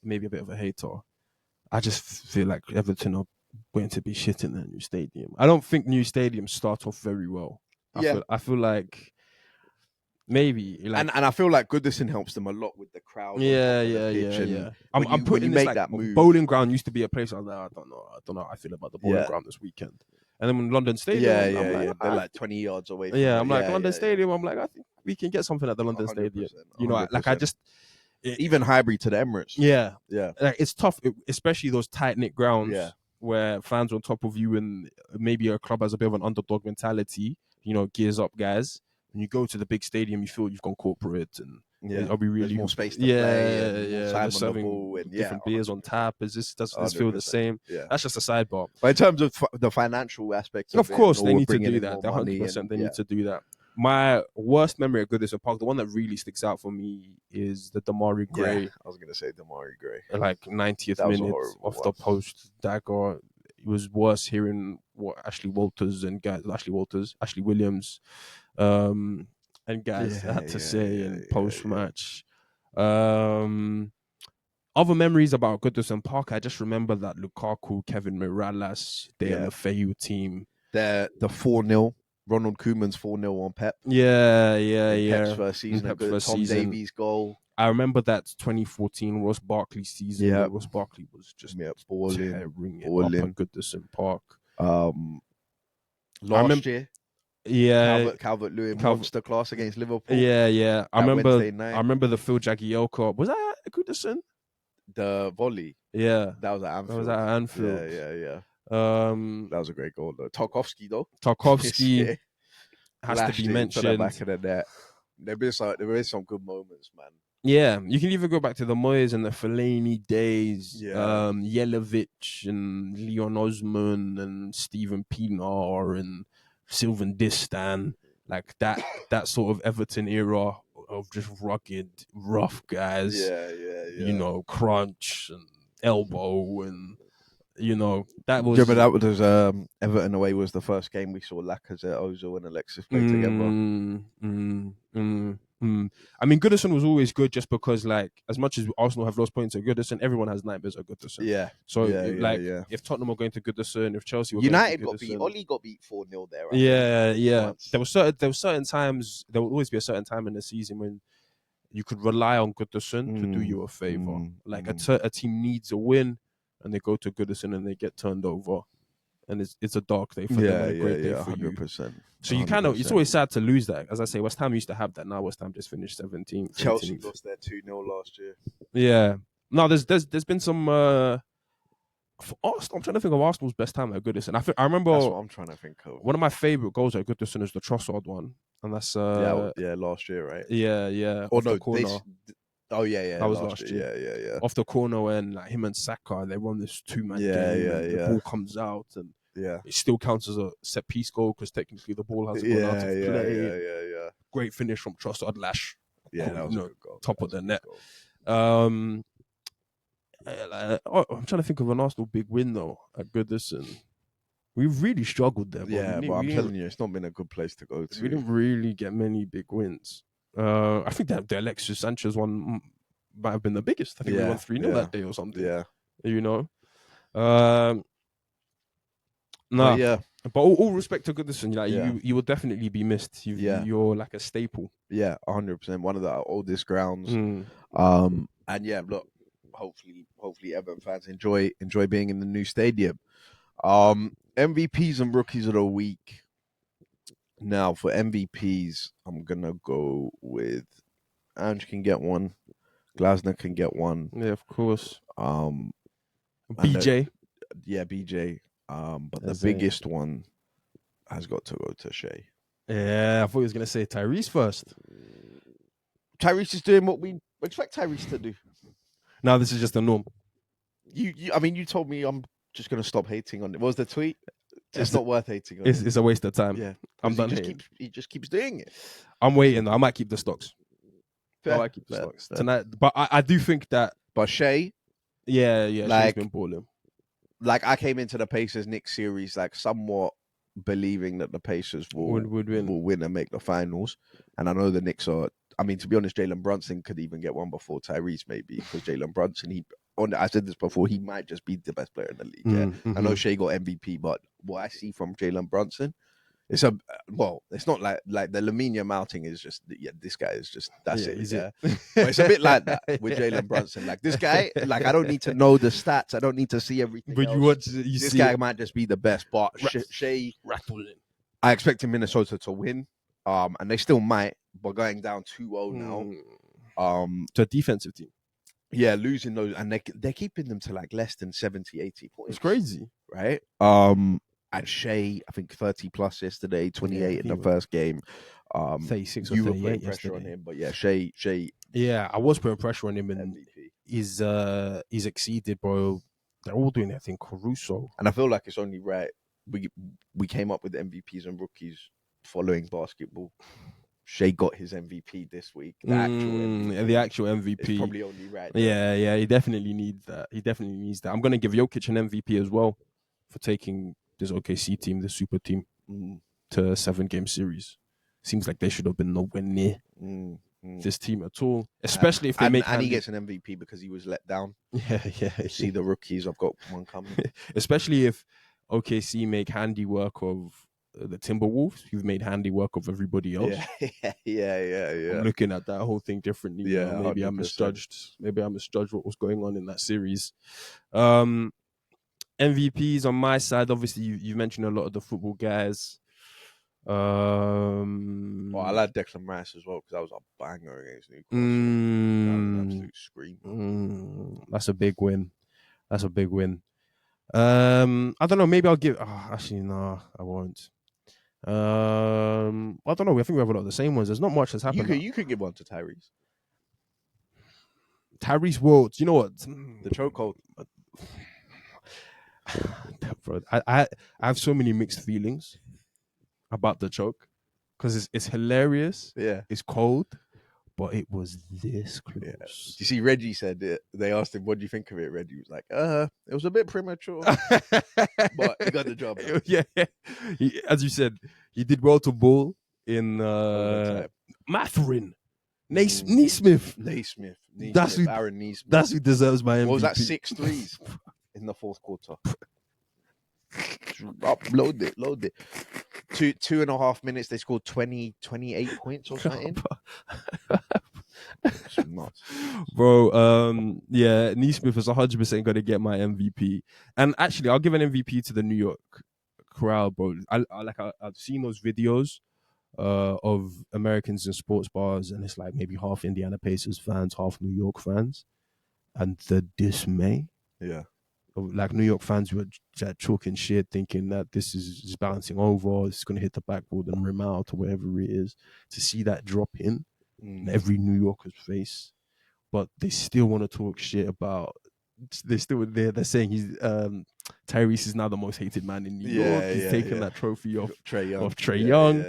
Speaker 2: maybe a bit of a hater, I just feel like Everton are going to be shit in their new stadium. I don't think new stadiums start off very well. I feel like maybe
Speaker 1: and I feel like Goodison helps them a lot with the crowd.
Speaker 2: I'm putting this that move. Bowling ground used to be a place I was like, I don't know how I feel about the bowling ground this weekend. And then when London Stadium,
Speaker 1: they're like 20 yards away.
Speaker 2: I'm like London Stadium. I'm like, I think we can get something at the London Stadium. You know, 100%. Like I just
Speaker 1: even Highbury to the Emirates.
Speaker 2: Yeah. Like it's tough, especially those tight knit grounds where fans are on top of you, and maybe a club has a bit of an underdog mentality. You know, gears up guys. When you go to the big stadium, you feel you've gone corporate and
Speaker 1: Yeah,
Speaker 2: Are we
Speaker 1: there's
Speaker 2: really
Speaker 1: more space to
Speaker 2: yeah,
Speaker 1: play and more
Speaker 2: yeah.
Speaker 1: time
Speaker 2: They're
Speaker 1: on the
Speaker 2: serving
Speaker 1: ball and
Speaker 2: different beers on
Speaker 1: 100%.
Speaker 2: tap. Does this feel the
Speaker 1: 100%.
Speaker 2: same?
Speaker 1: Yeah.
Speaker 2: That's just a sidebar.
Speaker 1: But in terms of the financial aspects
Speaker 2: Of
Speaker 1: of it, and
Speaker 2: course, they
Speaker 1: all, we're
Speaker 2: need to
Speaker 1: bringing
Speaker 2: do
Speaker 1: in
Speaker 2: that.
Speaker 1: more money
Speaker 2: 100%
Speaker 1: and
Speaker 2: they need to do that. My worst memory at Goodison Park, the one that really sticks out for me, is the Damari Gray.
Speaker 1: I was gonna say Damari Gray.
Speaker 2: Like 90th
Speaker 1: That was a
Speaker 2: minute
Speaker 1: horrible
Speaker 2: off
Speaker 1: one.
Speaker 2: the post dagger. It was worse hearing what Ashley Williams, and guys had to say in post match. Other memories about Goodison Park, I just remember that Lukaku, Kevin Mirallas, they and the Fayou team.
Speaker 1: The 4-0, Ronald Koeman's 4-0 on Pep.
Speaker 2: Pep's
Speaker 1: first season,
Speaker 2: first
Speaker 1: Tom
Speaker 2: season.
Speaker 1: Davies goal.
Speaker 2: I remember that 2014 Ross Barkley season.
Speaker 1: Yeah.
Speaker 2: Where Ross Barkley was just tearing it up on Goodison Park.
Speaker 1: Last year,
Speaker 2: yeah,
Speaker 1: Calvert-Lewin monster class against Liverpool.
Speaker 2: Yeah. I
Speaker 1: Wednesday night.
Speaker 2: remember the Phil Jagielka. Was that at Goodison?
Speaker 1: The volley.
Speaker 2: Yeah,
Speaker 1: that was at Anfield. Yeah. That was a great goal though. Tarkovsky
Speaker 2: has to be mentioned.
Speaker 1: To the back of the net. There is some good moments, man.
Speaker 2: Yeah, you can even go back to the Moyes and the Fellaini days.
Speaker 1: Yeah.
Speaker 2: Jelavic and Leon Osman and Steven Pienaar and Sylvan Distan, like that sort of Everton era of just rugged, rough guys.
Speaker 1: Yeah.
Speaker 2: You know, crunch and elbow and that was.
Speaker 1: Yeah, but that was Everton away was the first game we saw Lacazette, Ozil, and Alexis play together.
Speaker 2: I mean, Goodison was always good just because, like, as much as Arsenal have lost points at Goodison, everyone has nightmares at Goodison.
Speaker 1: Yeah.
Speaker 2: So, if Tottenham were going to Goodison, if Chelsea were
Speaker 1: United
Speaker 2: going to Goodison,
Speaker 1: Oli got beat 4-0 there.
Speaker 2: Yeah. There were certain times. There would always be a certain time in the season when you could rely on Goodison to do you a favor. A team needs a win, and they go to Goodison and they get turned over. And it's a dark day for them and a great day for 100%. You. So you it's always sad to lose that. As I say, West Ham used to have that. Now West Ham just finished 17th.
Speaker 1: Chelsea lost their 2-0 last year.
Speaker 2: Yeah. No, there's been some. I'm trying to think of Arsenal's best time at Goodison. I remember.
Speaker 1: That's what I'm trying to think of.
Speaker 2: One of my favorite goals at Goodison is the Trossard one, and that's
Speaker 1: last year, right?
Speaker 2: Yeah.
Speaker 1: Or no, corner.
Speaker 2: That was last year.
Speaker 1: Yeah.
Speaker 2: Off the corner and like him and Saka, they run this 2-man game. The ball comes out and it still counts as a set piece goal because technically the ball hasn't gone out of play.
Speaker 1: Yeah.
Speaker 2: Great finish from Trossard Lash.
Speaker 1: Yeah, that was a good goal.
Speaker 2: Top of the net. I'm trying to think of an Arsenal big win though at Goodison. We've really struggled there.
Speaker 1: But I'm telling you, it's not been a good place to go to.
Speaker 2: We didn't really get many big wins. I think that the Alexis Sanchez one might have been the biggest. I think we won 3-0 that day or something.
Speaker 1: Yeah.
Speaker 2: But all respect to Goodison, you will definitely be missed. You're like a staple.
Speaker 1: Yeah, 100%. One of the oldest grounds. And look, hopefully Everton fans enjoy being in the new stadium. MVPs and rookies of the week. Now for MVPs, I'm gonna go with Ange can get one, Glasner can get one.
Speaker 2: Yeah, of course.
Speaker 1: BJ. BJ. But the biggest one has got to go to Shea.
Speaker 2: Yeah, I thought he was gonna say Tyrese first.
Speaker 1: Tyrese is doing what we expect Tyrese to do.
Speaker 2: Now this is just the norm.
Speaker 1: You told me I'm just gonna stop hating on it. What was the tweet? It's not worth hating on.
Speaker 2: It's a waste of time.
Speaker 1: Yeah,
Speaker 2: I'm done hating.
Speaker 1: He just keeps doing it.
Speaker 2: I'm waiting. I might keep the stocks. Fair. Tonight. But I do think that.
Speaker 1: But Shea,
Speaker 2: Shea's been balling.
Speaker 1: Like I came into the Pacers Knicks series like somewhat believing that the Pacers will win and make the finals, and I know the Knicks are. I mean, to be honest, Jalen Brunson could even get one before Tyrese, maybe, because Jalen Brunson, I said this before, he might just be the best player in the league. Yeah? Mm-hmm. I know Shea got MVP, but what I see from Jalen Brunson, it's not like the Lamine Yamal is just, this guy is just, that's it. Yeah. But it's a bit like that with Jalen Brunson. Like this guy, like I don't need to know the stats. I don't need to see everything.
Speaker 2: But
Speaker 1: this guy might just be the best. But Shea, I expected Minnesota to win. And they still might, but going down 2-0 now.
Speaker 2: To a defensive team.
Speaker 1: Yeah, losing those, and they're keeping them to like less than 70, 80 points.
Speaker 2: It's crazy.
Speaker 1: Right? And Shea, I think 30 plus yesterday, 28 in the first game.
Speaker 2: 36 or
Speaker 1: You were putting
Speaker 2: 38
Speaker 1: pressure on
Speaker 2: yesterday.
Speaker 1: him, but yeah, Shea
Speaker 2: Yeah, I was putting pressure on him, and
Speaker 1: MVP.
Speaker 2: he's exceeded, bro. They're all doing their thing. Caruso.
Speaker 1: And I feel like it's only right. We came up with MVPs and rookies following basketball. Shea got his MVP this week. The actual MVP. It's
Speaker 2: MVP.
Speaker 1: probably only right.
Speaker 2: Yeah, he definitely needs that. I'm gonna give Jokic an MVP as well for taking this OKC team, the super team, to a 7-game series. Seems like they should have been nowhere near this team at all, especially if they make.
Speaker 1: And he gets an MVP because he was let down.
Speaker 2: Yeah.
Speaker 1: See the rookies. I've got one coming.
Speaker 2: Especially if OKC make handiwork of the Timberwolves, who've made handiwork of everybody else.
Speaker 1: Yeah.
Speaker 2: I'm looking at that whole thing differently.
Speaker 1: Yeah,
Speaker 2: maybe
Speaker 1: 100%.
Speaker 2: I misjudged what was going on in that series. MVPs on my side, obviously you mentioned a lot of the football guys.
Speaker 1: I like Declan Rice as well because that was a banger against Newcastle. That was an absolute scream.
Speaker 2: That's a big win. I don't know. Maybe I'll give. Actually, no, I won't. I don't know. I think we have a lot of the same ones. There's not much that's happened.
Speaker 1: You could give one to Tyrese.
Speaker 2: Tyrese World. You know what?
Speaker 1: The chokehold.
Speaker 2: Bro, I have so many mixed feelings about the choke because it's hilarious.
Speaker 1: Yeah,
Speaker 2: it's cold, but it was this close.
Speaker 1: Yeah. You see, Reggie said it. They asked him, "What do you think of it?" Reggie was like, "It was a bit premature, but he got the job done."
Speaker 2: Yeah, as you said, he did well to ball in Matherin. Naismith.
Speaker 1: Aaron Naismith.
Speaker 2: That's who deserves my MVP.
Speaker 1: What was that? 6 threes in the fourth quarter. Load it. 2.5 minutes. They scored 28 points or something. It's nuts.
Speaker 2: Bro, yeah, Naismith is 100% going to get my MVP. And actually, I'll give an MVP to the New York crowd, bro. I've seen those videos of Americans in sports bars, and it's like maybe half Indiana Pacers fans, half New York fans, and the dismay, of like New York fans who are chalking shit, thinking that this is bouncing over, it's going to hit the backboard and rim out or whatever it is. To see that drop in every New Yorker's face, but they still want to talk shit about. They're saying he's Tyrese is now the most hated man in New York. He's taken that trophy off Trae Young.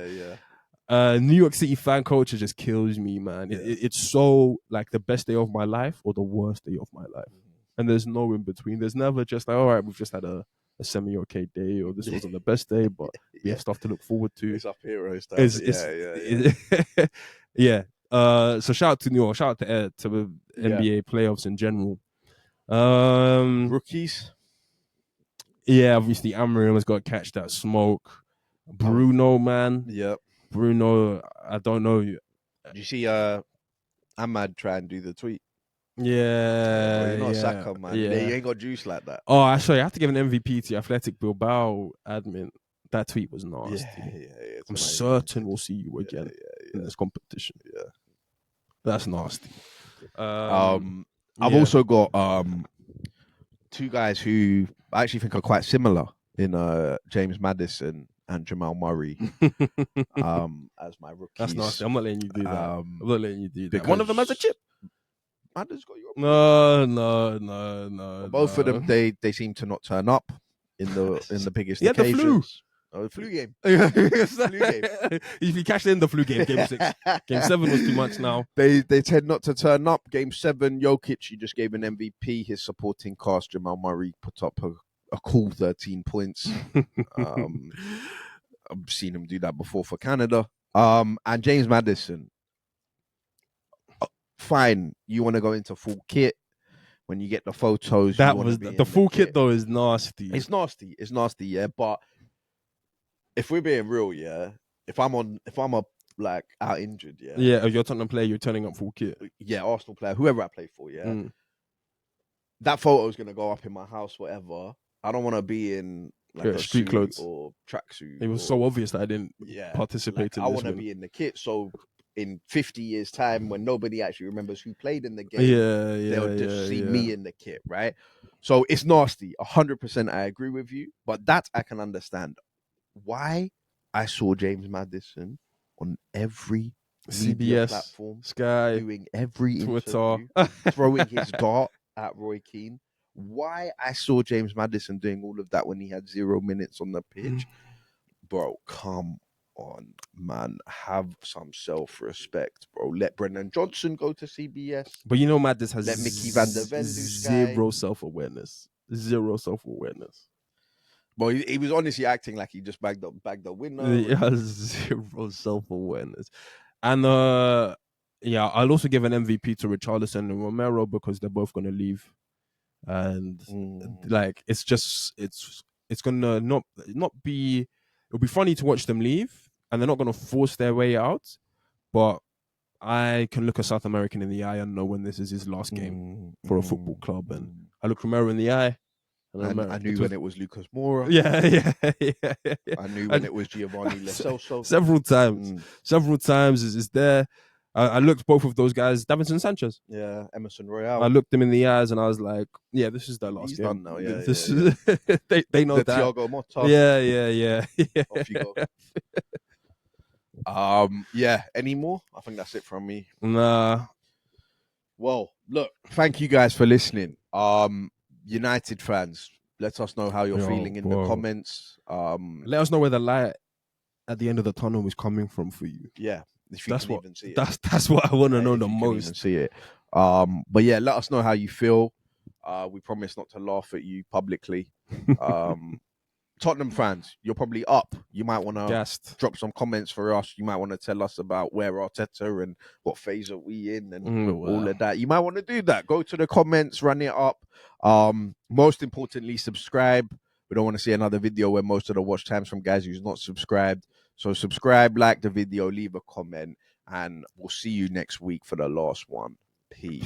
Speaker 2: New York City fan culture just kills me, man. It's so like the best day of my life or the worst day of my life, and there's no in between. There's never just like, all right, we've just had a semi-okay day, or this wasn't the best day, but we have stuff to look forward to.
Speaker 1: It's up heroes stuff.
Speaker 2: Yeah. So shout out to New York, shout out to the NBA playoffs in general.
Speaker 1: Rookies.
Speaker 2: Yeah, obviously Amorim has got to catch that smoke. Bruno, man.
Speaker 1: Yep.
Speaker 2: Bruno, I don't know.
Speaker 1: Did you see Ahmad try and do the tweet?
Speaker 2: Yeah.
Speaker 1: You're not Saka, man. Yeah. You ain't got juice like that.
Speaker 2: Oh, actually, I have to give an MVP to Athletic Bilbao admin. That tweet was nasty.
Speaker 1: Yeah.
Speaker 2: I'm certain we'll see you again in this competition.
Speaker 1: Yeah.
Speaker 2: That's nasty.
Speaker 1: I've also got 2 guys who I actually think are quite similar in James Maddison and Jamal Murray as my rookies.
Speaker 2: That's nasty. I'm not letting you do that. One of them has a chip.
Speaker 1: Maddison's got your
Speaker 2: No.
Speaker 1: Both of them, they seem to not turn up in the biggest occasions.
Speaker 2: The flu.
Speaker 1: Oh, the flu game.
Speaker 2: If you cashed in the flu game 6. Game 7 was too much now.
Speaker 1: They tend not to turn up. Game 7, Jokic, he just gave an MVP. His supporting cast, Jamal Murray, put up a cool 13 points. I've seen him do that before for Canada. And James Maddison, fine. You want to go into full kit. When you get the photos,
Speaker 2: that was the full kit though is nasty.
Speaker 1: It's nasty, yeah. But if we're being real, yeah, if I'm like out injured, yeah,
Speaker 2: if you're a Tottenham player, you're turning up full kit.
Speaker 1: Yeah, Arsenal player, whoever I play for, yeah, that photo is gonna go up in my house, whatever. I don't want to be in like a
Speaker 2: street clothes
Speaker 1: or tracksuit.
Speaker 2: It was so obvious that I didn't participate in this.
Speaker 1: I want to be in the kit, so in 50 years' time, when nobody actually remembers who played in the game, they'll just see me in the kit, right? So it's nasty. 100%, I agree with you, but that I can understand. Why I saw James Maddison on every media
Speaker 2: CBS,
Speaker 1: platform,
Speaker 2: Sky,
Speaker 1: doing every
Speaker 2: Twitter.
Speaker 1: interview, throwing his dart at Roy Keane. Why I saw James Maddison doing all of that when he had 0 minutes on the pitch, bro, come on, man. Have some self-respect, bro. Let Brendan Johnson go to CBS.
Speaker 2: But you know, Maddis has
Speaker 1: Let Mickey van der Ven do Sky.
Speaker 2: zero self-awareness. Zero self-awareness.
Speaker 1: Well, he was honestly acting like he just bagged the winner.
Speaker 2: He has zero self-awareness. And yeah, I'll also give an MVP to Richarlison and Romero because they're both gonna leave. And like it's gonna not be, it'll be funny to watch them leave, and they're not gonna force their way out, but I can look a South American in the eye and know when this is his last game for a football club. And I look Romero in the eye, and
Speaker 1: I knew when it was Lucas Moura.
Speaker 2: Yeah.
Speaker 1: I knew when it was Giovanni Lo Celso.
Speaker 2: Several times is there. I looked both of those guys, Davinson Sanchez.
Speaker 1: Yeah, Emerson Royale.
Speaker 2: I looked them in the eyes and I was like, yeah, this is their last
Speaker 1: He's
Speaker 2: game.
Speaker 1: done now, yeah.
Speaker 2: They know
Speaker 1: the
Speaker 2: that.
Speaker 1: Thiago Motta.
Speaker 2: Yeah.
Speaker 1: Off you go. Yeah, any more? I think that's it from me.
Speaker 2: Nah.
Speaker 1: Well, look, thank you guys for listening. United fans, let us know how you're feeling in the comments.
Speaker 2: Let us know where the light at the end of the tunnel is coming from for you.
Speaker 1: Yeah. If you can even see it.
Speaker 2: That's what I want to know the most.
Speaker 1: Even see it. But yeah, let us know how you feel. We promise not to laugh at you publicly. Tottenham fans, you're probably up. You might want to drop some comments for us. You might want to tell us about where Arteta and what phase are we in and all of that. You might want to do that. Go to the comments, run it up. Most importantly, subscribe. We don't want to see another video where most of the watch time's from guys who's not subscribed. So subscribe, like the video, leave a comment, and we'll see you next week for the last one. Peace.